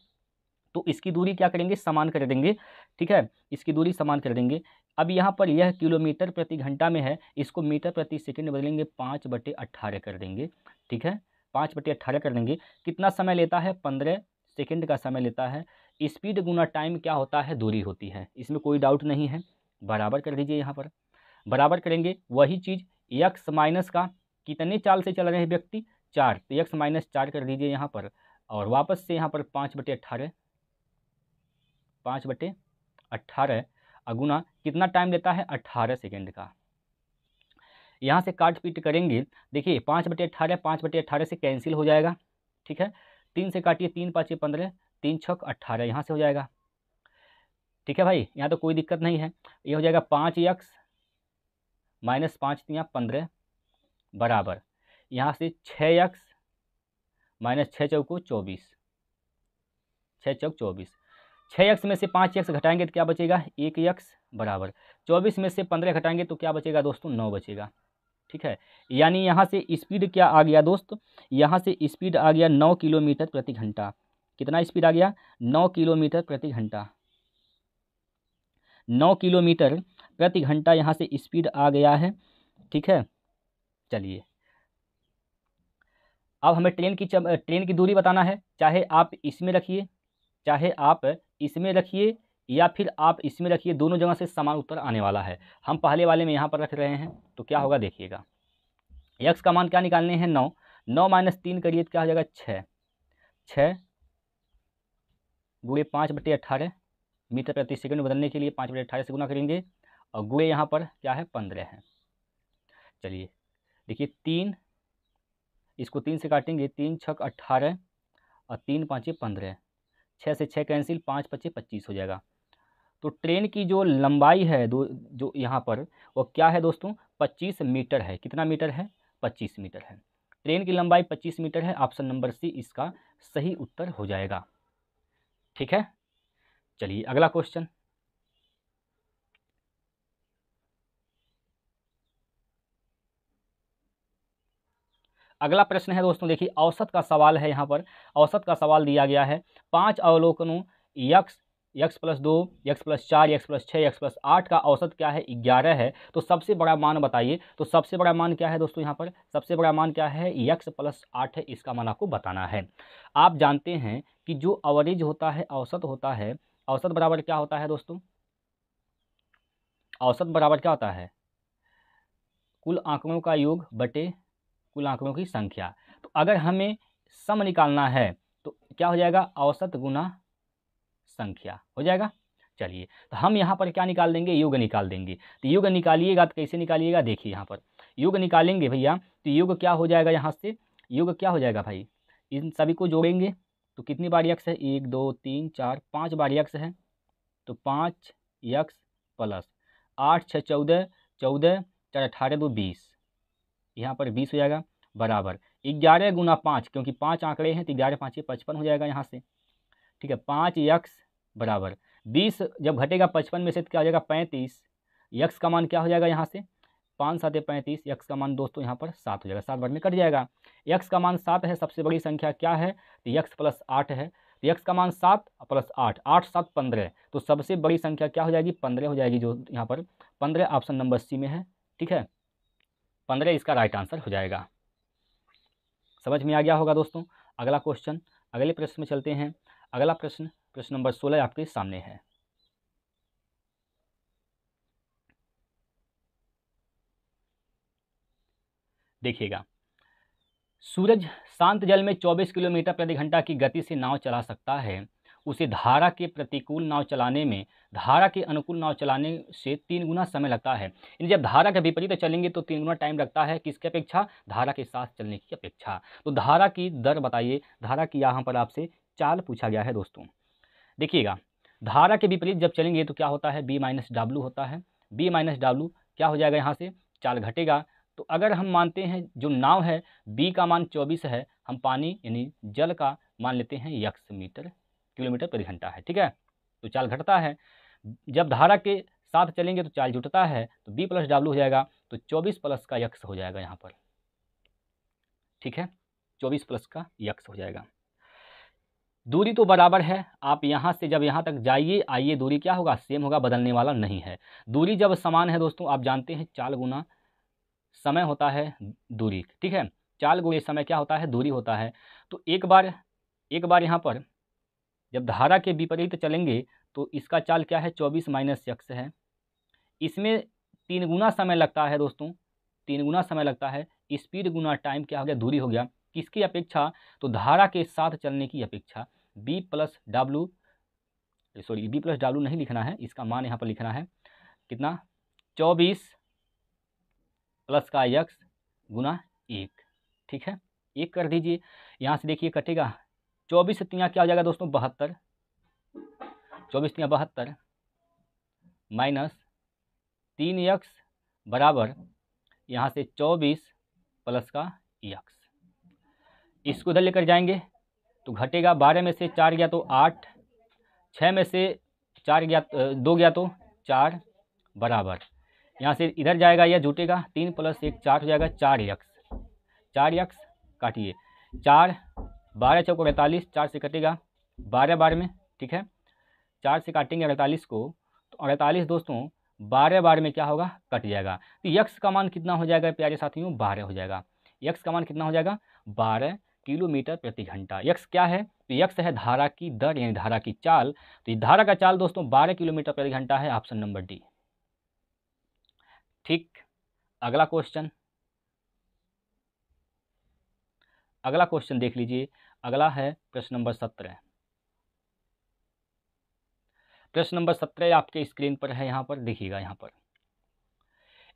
तो इसकी दूरी क्या करेंगे समान कर देंगे। ठीक है, इसकी दूरी समान कर देंगे। अब यहाँ पर यह किलोमीटर प्रति घंटा में है, इसको मीटर प्रति सेकंड बदलेंगे, 5/18 कर देंगे। ठीक है, 5/18 कर देंगे। कितना समय लेता है 15 सेकंड का समय लेता है। स्पीड गुना टाइम क्या होता है दूरी होती है, इसमें कोई डाउट नहीं है। बराबर कर दीजिए, यहाँ पर बराबर करेंगे वही चीज़, यक्स माइनस का कितने चाल से चल रहे हैं व्यक्ति 4, तो यक्स -4 कर दीजिए यहाँ पर, और वापस से यहाँ पर 5/18 5/18 अगुना कितना टाइम लेता है 18 सेकेंड का। यहाँ से काट पीट करेंगे, देखिए 5/18 5/18 से कैंसिल हो जाएगा। ठीक है, 3 से काटिए, 3 5 15, 3 6 18 यहाँ से हो जाएगा। ठीक है भाई, यहाँ तो कोई दिक्कत नहीं है। ये हो जाएगा 5x -5 3 15 बराबर यहाँ से 6x -6 चौको 24, 6 चौक 24। 6x में से 5x घटाएंगे तो क्या बचेगा 1x बराबर 24 में से 15 घटाएंगे तो क्या बचेगा दोस्तों 9 बचेगा। ठीक है, यानी यहाँ से स्पीड क्या आ गया दोस्त, यहाँ से स्पीड आ गया 9 किलोमीटर प्रति घंटा। कितना स्पीड आ गया 9 किलोमीटर प्रति घंटा, 9 किलोमीटर प्रति घंटा यहाँ से स्पीड आ गया है। ठीक है, चलिए अब हमें ट्रेन की दूरी बताना है। चाहे आप इसमें रखिए, चाहे आप इसमें रखिए, या फिर आप इसमें रखिए, दोनों जगह से समान उत्तर आने वाला है। हम पहले वाले में यहाँ पर रख रहे हैं तो क्या होगा देखिएगा, यक्स का मान क्या निकालने हैं 9, 9 -3 करिए तो क्या हो जाएगा 6, 6 गुणे 5/18 मीटर प्रति सेकंड बदलने के लिए 5/18 से गुना करेंगे, और गुणे यहाँ पर क्या है 15 है। चलिए देखिए 3, इसको 3 से काटेंगे, 3 6 18 और 3 5 15, 6 से 6 कैंसिल, 5 5 25 हो जाएगा। तो ट्रेन की जो लंबाई है जो यहाँ पर वो क्या है दोस्तों 25 मीटर है। कितना मीटर है 25 मीटर है। ट्रेन की लंबाई 25 मीटर है, ऑप्शन नंबर सी इसका सही उत्तर हो जाएगा। ठीक है, चलिए अगला क्वेश्चन। अगला प्रश्न है दोस्तों, देखिए औसत का सवाल है। यहाँ पर औसत का सवाल दिया गया है। 5 अवलोकनों x+2, x+4, x+6, x+8 का औसत क्या है 11 है। तो सबसे बड़ा मान बताइए। तो सबसे बड़ा मान क्या है दोस्तों, यहाँ पर सबसे बड़ा मान क्या है, x+8 है। इसका मान आपको बताना है। आप जानते हैं कि जो एवरेज होता है, औसत होता है, औसत बराबर क्या होता है दोस्तों, औसत बराबर क्या होता है, कुल आंकड़ों का योग बटे कुल आंकड़ों की संख्या। तो अगर हमें सम निकालना है तो क्या हो जाएगा, औसत गुना संख्या हो जाएगा। चलिए, तो हम यहाँ पर क्या निकाल देंगे, योग निकाल देंगे। तो योग निकालिएगा तो कैसे निकालिएगा, देखिए यहाँ पर योग निकालेंगे भैया, तो योग क्या हो जाएगा, यहाँ से योग क्या हो जाएगा भाई, इन सभी को जोड़ेंगे तो कितनी बार यक्स है, 1 2 3 4 5 बार यक्स है। तो 5 यक्स प्लस 8 6 14, 14 4 18 2 20, यहाँ पर 20 हो जाएगा, बराबर 11 गुना 5, क्योंकि 5 आंकड़े हैं तो 11 5 55 हो जाएगा यहाँ से। ठीक है, 5 यक्स बराबर 20, जब घटेगा 55 में से तो क्या हो जाएगा 35। यक्स का मान क्या हो जाएगा यहाँ से, 5 7 35, यक्स का मान दोस्तों यहाँ पर 7 हो जाएगा, 7 बार में कट जाएगा। यक्स का मान 7 है, सबसे बड़ी संख्या क्या है, तो x+8 है। तो यक्स का मान 7 + 8, 8 7 15, तो सबसे बड़ी संख्या क्या हो जाएगी, 15 हो जाएगी, जो यहाँ पर 15 ऑप्शन नंबर सी में है। ठीक है, 15 इसका राइट आंसर हो जाएगा। समझ में आ गया होगा दोस्तों। अगला क्वेश्चन, अगले प्रश्न में चलते हैं। अगला प्रश्न, प्रश्न नंबर 16 आपके सामने है। देखिएगा, सूरज शांत जल में 24 किलोमीटर प्रति घंटा की गति से नाव चला सकता है। उसे धारा के प्रतिकूल नाव चलाने में धारा के अनुकूल नाव चलाने से 3 गुना समय लगता है। यानी जब धारा के विपरीत चलेंगे तो 3 गुना टाइम लगता है, किसके अपेक्षा, धारा के साथ चलने की अपेक्षा। तो धारा की दर बताइए, धारा की यहाँ पर आपसे चाल पूछा गया है दोस्तों। देखिएगा, धारा के विपरीत जब चलेंगे तो क्या होता है, B-W होता है। B-W क्या हो जाएगा, यहाँ से चाल घटेगा। तो अगर हम मानते हैं जो नाव है B का मान 24 है, हम पानी यानी जल का मान लेते हैं यक्स मीटर किलोमीटर प्रति घंटा है। ठीक है, तो चाल घटता है। जब धारा के साथ चलेंगे तो चाल जुटता है, तो B+W हो जाएगा। तो 24 प्लस का यक्स हो जाएगा यहाँ पर। ठीक है, 24 प्लस का यक्स हो जाएगा। दूरी तो बराबर है, आप यहाँ से जब यहाँ तक जाइए आइए, दूरी क्या होगा, सेम होगा, बदलने वाला नहीं है। दूरी जब समान है दोस्तों, आप जानते हैं चाल गुना समय होता है दूरी। ठीक है, चाल गुणे समय क्या होता है, दूरी होता है। तो एक बार यहाँ पर जब धारा के विपरीत चलेंगे तो इसका चाल क्या है, 24 माइनस यक्स है। इसमें 3 गुना समय लगता है दोस्तों, 3 गुना समय लगता है। स्पीड गुना टाइम क्या हो गया, दूरी हो गया। किसकी अपेक्षा, तो धारा के साथ चलने की अपेक्षा। B+W नहीं लिखना है, इसका मान यहाँ पर लिखना है कितना, 24 प्लस का यक्स गुना 1। ठीक है, 1 कर दीजिए, यहाँ से देखिए कटेगा 24 तियाँ क्या हो जाएगा दोस्तों, 72, 24 तियाँ 72 माइनस 3 यक्स बराबर यहाँ से 24 प्लस का यक्स। इसको इधर लेकर जाएंगे तो घटेगा, 12 में से 4 गया तो 8, 6 में से 4 गया 2 गया तो 4 बराबर, यहाँ से इधर जाएगा यह जुटेगा, 3 + 1 4 हो जाएगा, 4 यक्स। 4 यक्स काटिए, 4 12 चौको 48, 4 से कटेगा 12 बार में। ठीक है, 4 से काटेंगे 48 को, तो 48 दोस्तों 12 बार में क्या होगा, कट जाएगा। तो यक्स का मान कितना हो जाएगा प्यारे साथियों, 12 हो जाएगा। यक्स का मान कितना हो जाएगा, 12 किलोमीटर प्रति घंटा। यक्स क्या है, तो यक्स है धारा की दर यानी धारा की चाल। तो धारा का चाल दोस्तों 12 किलोमीटर प्रति घंटा है, ऑप्शन नंबर डी। ठीक, अगला क्वेश्चन देख लीजिए। अगला है प्रश्न नंबर 17। प्रश्न नंबर 17 आपके स्क्रीन पर है, यहाँ पर देखिएगा। यहाँ पर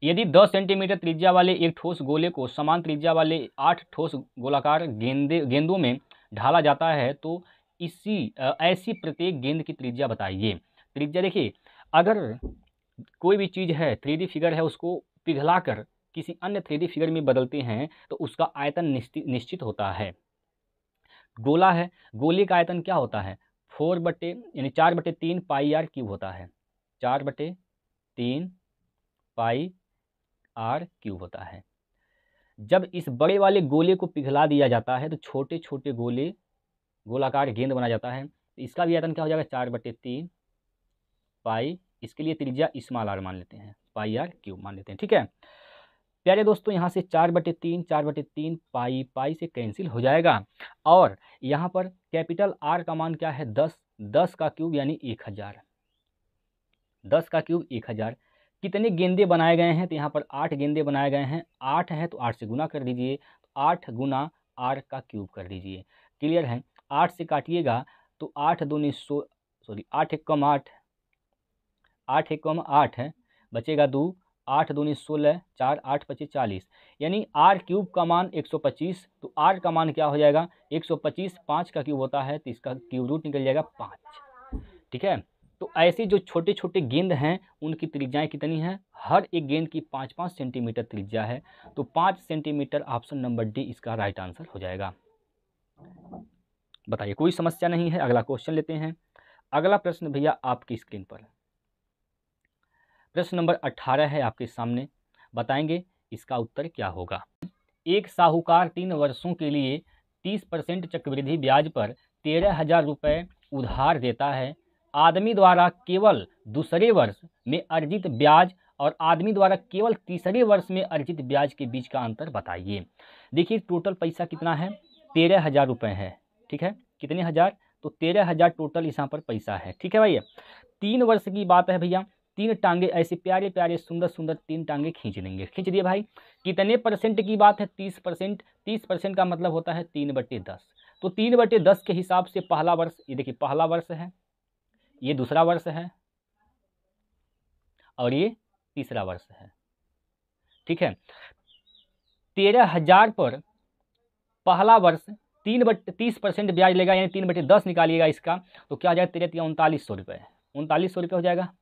यदि 10 सेंटीमीटर त्रिज्या वाले एक ठोस गोले को समान त्रिज्या वाले 8 ठोस गोलाकार गेंदों में ढाला जाता है तो ऐसी प्रत्येक गेंद की त्रिज्या बताइए। त्रिज्या देखिए, अगर कोई भी चीज़ है 3D फिगर है, उसको पिघलाकर किसी अन्य 3D फिगर में बदलते हैं तो उसका आयतन निश्चित होता है। गोला है, गोले का आयतन क्या होता है, 4/3 पाई आर क्यूब होता है। 4/3 पाई आर क्यूब होता है। जब इस बड़े वाले गोले को पिघला दिया जाता है तो छोटे छोटे गोलाकार गेंद बना जाता है। तो इसका भी आयतन क्या हो जाएगा, 4/3 पाई, इसके लिए त्रिज्या स्मॉल r मान लेते हैं, पाई r क्यूब मान लेते हैं। ठीक है प्यारे दोस्तों, यहाँ से 4/3 4/3 पाई पाई से कैंसिल हो जाएगा और यहाँ पर कैपिटल R का मान क्या है 10, 10 का क्यूब यानी 1000, 10 का क्यूब 1000। कितने गेंदे बनाए गए हैं तो यहाँ पर 8 गेंदे बनाए गए हैं, 8 है तो 8 से गुना कर दीजिए, तो 8 गुना R का क्यूब कर दीजिए। क्लियर है, 8 से काटिएगा तो 8 दूनी 16, सॉरी 8 एकम 8, 8 एकम 8 है, बचेगा 2, 8 दूनी 16, 4 8 25 40, यानी R क्यूब का मान 125, तो R का मान क्या हो जाएगा 125, 5 का क्यूब होता है तो इसका क्यूब रूट निकल जाएगा 5। ठीक है, तो ऐसे जो छोटे छोटे गेंद हैं उनकी त्रिज्याएं कितनी हैं, हर एक गेंद की 5-5 सेंटीमीटर त्रिज्या है, तो 5 सेंटीमीटर ऑप्शन नंबर डी इसका राइट आंसर हो जाएगा। बताइए, कोई समस्या नहीं है। अगला क्वेश्चन लेते हैं। अगला प्रश्न भैया आपकी स्क्रीन पर प्रश्न नंबर 18 है आपके सामने, बताएंगे इसका उत्तर क्या होगा। एक साहूकार 3 वर्षों के लिए 30% चक्रवृद्धि ब्याज पर 13,000 रुपये उधार देता है। आदमी द्वारा केवल दूसरे वर्ष में अर्जित ब्याज और आदमी द्वारा केवल तीसरे वर्ष में अर्जित ब्याज के बीच का अंतर बताइए। देखिए टोटल पैसा कितना है, 13,000 रुपये है। ठीक है, कितने हज़ार, तो 13,000 टोटल यहाँ पर पैसा है। ठीक है भाई, 3 वर्ष की बात है भैया, 3 टांगे ऐसे प्यारे प्यारे सुंदर सुंदर 3 टांगे खींच लेंगे, खींच दिए भाई। कितने परसेंट की बात है, 30%, 30% का मतलब होता है 3/10, तो 3/10 के हिसाब से पहला वर्ष, ये देखिए पहला वर्ष है, ये दूसरा वर्ष है और ये तीसरा वर्ष है। ठीक है, 13,000 पर पहला वर्ष 30% ब्याज लेगा, यानी 3/10 निकालिएगा इसका, तो क्या हो जाएगा 13 या 3900 रुपये, 3900 रुपये हो जाएगा।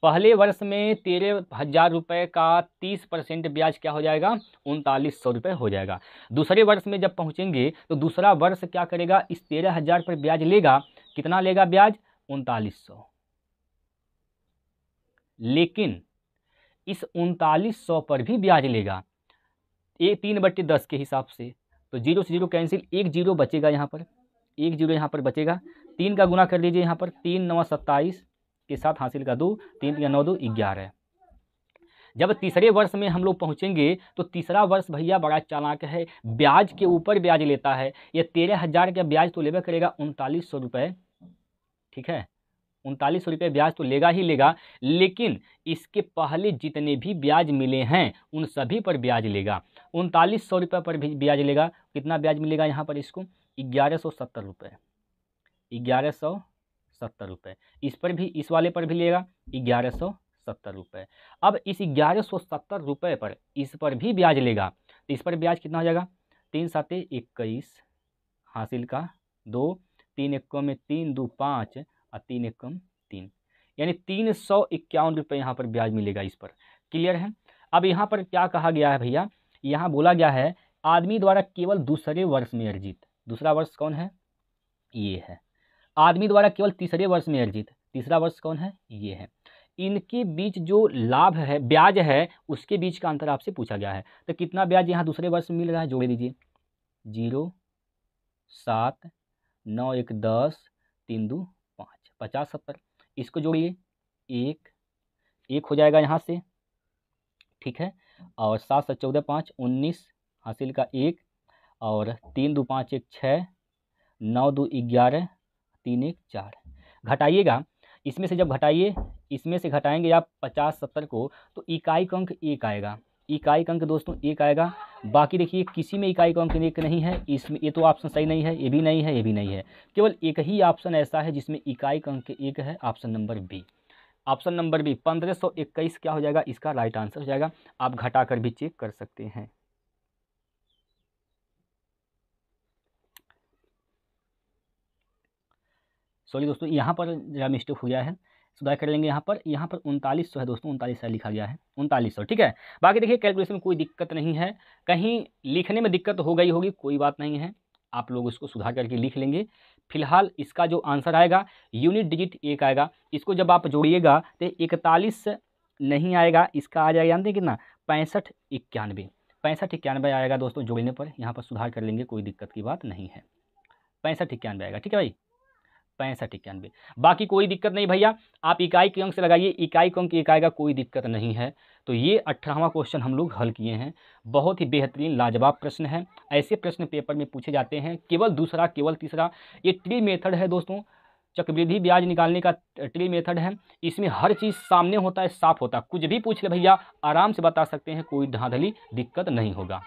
पहले वर्ष में 13,000 रुपये का 30% ब्याज क्या हो जाएगा, 3900 रुपये हो जाएगा। दूसरे वर्ष में जब पहुंचेंगे तो दूसरा वर्ष क्या करेगा, इस 13,000 पर ब्याज लेगा, कितना लेगा ब्याज, 3900, लेकिन इस 3900 पर भी ब्याज लेगा ये 3/10 के हिसाब से, तो 0 से 0 कैंसिल, 1 0 बचेगा यहाँ पर, 1 0 यहाँ पर बचेगा। 3 का गुना कर दीजिए यहाँ पर, 3 9 27 के साथ हासिल का 2, 3 या 9 2 11। जब तीसरे वर्ष में हम लोग पहुँचेंगे तो तीसरा वर्ष भैया बड़ा चालाक है, ब्याज के ऊपर ब्याज लेता है। ये 13,000 का ब्याज तो लेबे करेगा 3900 रुपये। ठीक है, 3900 रुपये ब्याज तो लेगा ही लेगा, लेकिन इसके पहले जितने भी ब्याज मिले हैं उन सभी पर ब्याज लेगा। 3900 रुपये पर भी ब्याज लेगा, कितना ब्याज मिलेगा यहाँ पर इसको, 1170 रुपये, 1170 रुपये। इस पर भी, इस वाले पर भी लेगा 1170 रुपये। अब इस 1170 रुपये पर इस पर भी ब्याज लेगा, तो इस पर ब्याज कितना हो जाएगा, 3 7 21 हासिल का 2, 3 1 में 3 2 5 और 3 1 3, यानी 351 रुपये यहाँ पर ब्याज मिलेगा इस पर। क्लियर है। अब यहाँ पर क्या कहा गया है भैया, यहाँ बोला गया है आदमी द्वारा केवल दूसरे वर्ष में अर्जित, दूसरा वर्ष कौन है, ये है। आदमी द्वारा केवल तीसरे वर्ष में अर्जित, तीसरा वर्ष कौन है, ये है। इनके बीच जो लाभ है, ब्याज है, उसके बीच का अंतर आपसे पूछा गया है। तो कितना ब्याज यहाँ दूसरे वर्ष में मिल रहा है, जोड़ दीजिए, 0 7 9 1 10 3 2 5 50 70, इसको जोड़िए, 1 हो जाएगा यहाँ से। ठीक है, और 7 7 14 5 19 हासिल का 1, और 3 2 5 1 6, 9 2 11, 3 1 4। घटाइएगा, इसमें से जब घटाइए, इसमें से घटाएंगे आप 50 70 को, तो इकाई का अंक 1 आएगा, इकाई का अंक दोस्तों 1 आएगा। बाकी देखिए किसी में इकाई का अंक 1 नहीं है, इसमें ये तो ऑप्शन सही नहीं है, ये भी नहीं है, ये भी नहीं है, केवल एक ही ऑप्शन ऐसा है जिसमें इकाई का अंक 1 है, option number B. Option number B 1521 क्या हो जाएगा, इसका राइट आंसर हो जाएगा। आप घटा कर भी चेक कर सकते हैं। सॉरी दोस्तों, यहाँ पर जरा मिस्टेक हो गया है, सुधार कर लेंगे। यहाँ पर 3900 है दोस्तों, 3900 लिखा गया है, 3900। ठीक है, बाकी देखिए कैलकुलेशन में कोई दिक्कत नहीं है, कहीं लिखने में दिक्कत हो गई होगी, कोई बात नहीं है, आप लोग उसको सुधार करके लिख लेंगे। फिलहाल इसका जो आंसर आएगा यूनिट डिजिट 1 आएगा, इसको जब आप जोड़िएगा तो 41 नहीं आएगा, इसका आ जाएगा जानते हैं कितना, 65 91, 65 91 आएगा दोस्तों जोड़ने पर। यहाँ पर सुधार कर लेंगे, कोई दिक्कत की बात नहीं है, 65 91 आएगा। ठीक है भाई, 65-91। बाकी कोई दिक्कत नहीं भैया, आप इकाई के अंक से लगाइए, इकाई के अंक एक आएगा, कोई दिक्कत नहीं है। तो ये 18वां क्वेश्चन हम लोग हल किए हैं। बहुत ही बेहतरीन लाजवाब प्रश्न है। ऐसे प्रश्न पेपर में पूछे जाते हैं। केवल दूसरा, केवल तीसरा, ये ट्री मेथड है दोस्तों, चक्रवृद्धि ब्याज निकालने का ट्री मेथड है। इसमें हर चीज़ सामने होता है, साफ होता है। कुछ भी पूछ ले भैया, आराम से बता सकते हैं, कोई धांधली दिक्कत नहीं होगा।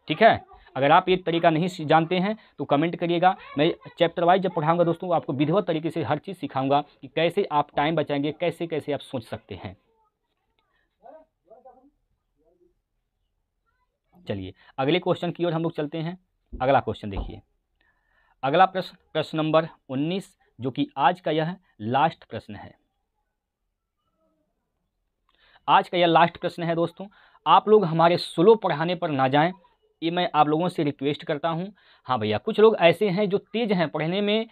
ठीक है, अगर आप ये तरीका नहीं जानते हैं तो कमेंट करिएगा। मैं चैप्टर वाइज जब पढ़ाऊंगा दोस्तों, आपको विधिवत तरीके से हर चीज़ सिखाऊंगा कि कैसे आप टाइम बचाएंगे, कैसे कैसे आप सोच सकते हैं। चलिए अगले क्वेश्चन की ओर हम लोग चलते हैं। अगला क्वेश्चन देखिए, अगला प्रश्न, प्रश्न नंबर 19, जो कि आज का यह लास्ट प्रश्न है। आज का यह लास्ट प्रश्न है दोस्तों। आप लोग हमारे स्लो पढ़ाने पर ना जाएं, ये मैं आप लोगों से रिक्वेस्ट करता हूं। हाँ भैया, कुछ लोग ऐसे हैं जो तेज़ हैं, पढ़ने में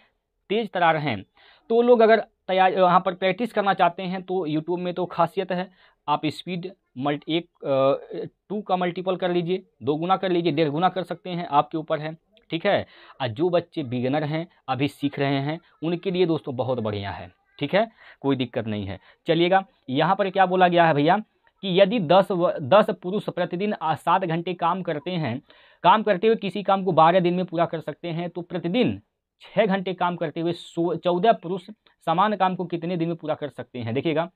तेज़ तरार हैं, तो लोग अगर तैयार वहाँ पर प्रैक्टिस करना चाहते हैं तो यूट्यूब में तो खासियत है, आप स्पीड 2 का मल्टीपल कर लीजिए, 2 गुना कर लीजिए, 1.5 गुना कर सकते हैं, आपके ऊपर है। ठीक है, और जो बच्चे बिगिनर हैं, अभी सीख रहे हैं, उनके लिए दोस्तों बहुत बढ़िया है। ठीक है, कोई दिक्कत नहीं है। चलिएगा, यहाँ पर क्या बोला गया है भैया कि यदि 10 पुरुष प्रतिदिन 7 घंटे काम करते हैं, काम करते हुए किसी काम को 12 दिन में पूरा कर सकते हैं, तो प्रतिदिन 6 घंटे काम करते हुए 14 पुरुष समान काम को कितने दिन में पूरा कर सकते हैं। देखिएगा,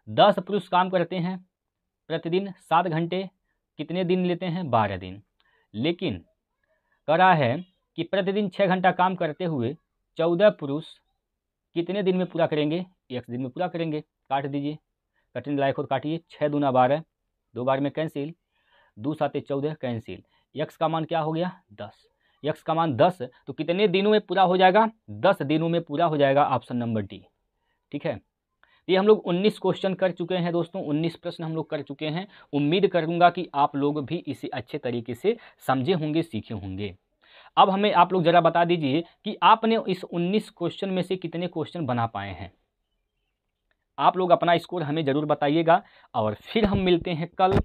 10 पुरुष काम करते हैं प्रतिदिन 7 घंटे, कितने दिन लेते हैं? 12 दिन। लेकिन कह रहा है कि प्रतिदिन 6 घंटा काम करते हुए 14 पुरुष कितने दिन में पूरा करेंगे? 1 दिन में पूरा करेंगे। काट दीजिए, कठिन लायक और काटिए। 6 दूना 12, 2 बार में कैंसिल, 2 साते 14 कैंसिल। यक्स का मान क्या हो गया? 10। यक्स का मान 10, तो कितने दिनों में पूरा हो जाएगा? 10 दिनों में पूरा हो जाएगा, ऑप्शन नंबर डी। ठीक है, ये हम लोग 19 क्वेश्चन कर चुके हैं दोस्तों, 19 प्रश्न हम लोग कर चुके हैं। उम्मीद करूंगा कि आप लोग भी इसे अच्छे तरीके से समझे होंगे, सीखे होंगे। अब हमें आप लोग ज़रा बता दीजिए कि आपने इस 19 क्वेश्चन में से कितने क्वेश्चन बना पाए हैं। आप लोग अपना स्कोर हमें ज़रूर बताइएगा, और फिर हम मिलते हैं कल।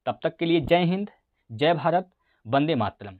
तब तक के लिए जय हिंद, जय भारत, वंदे मातरम।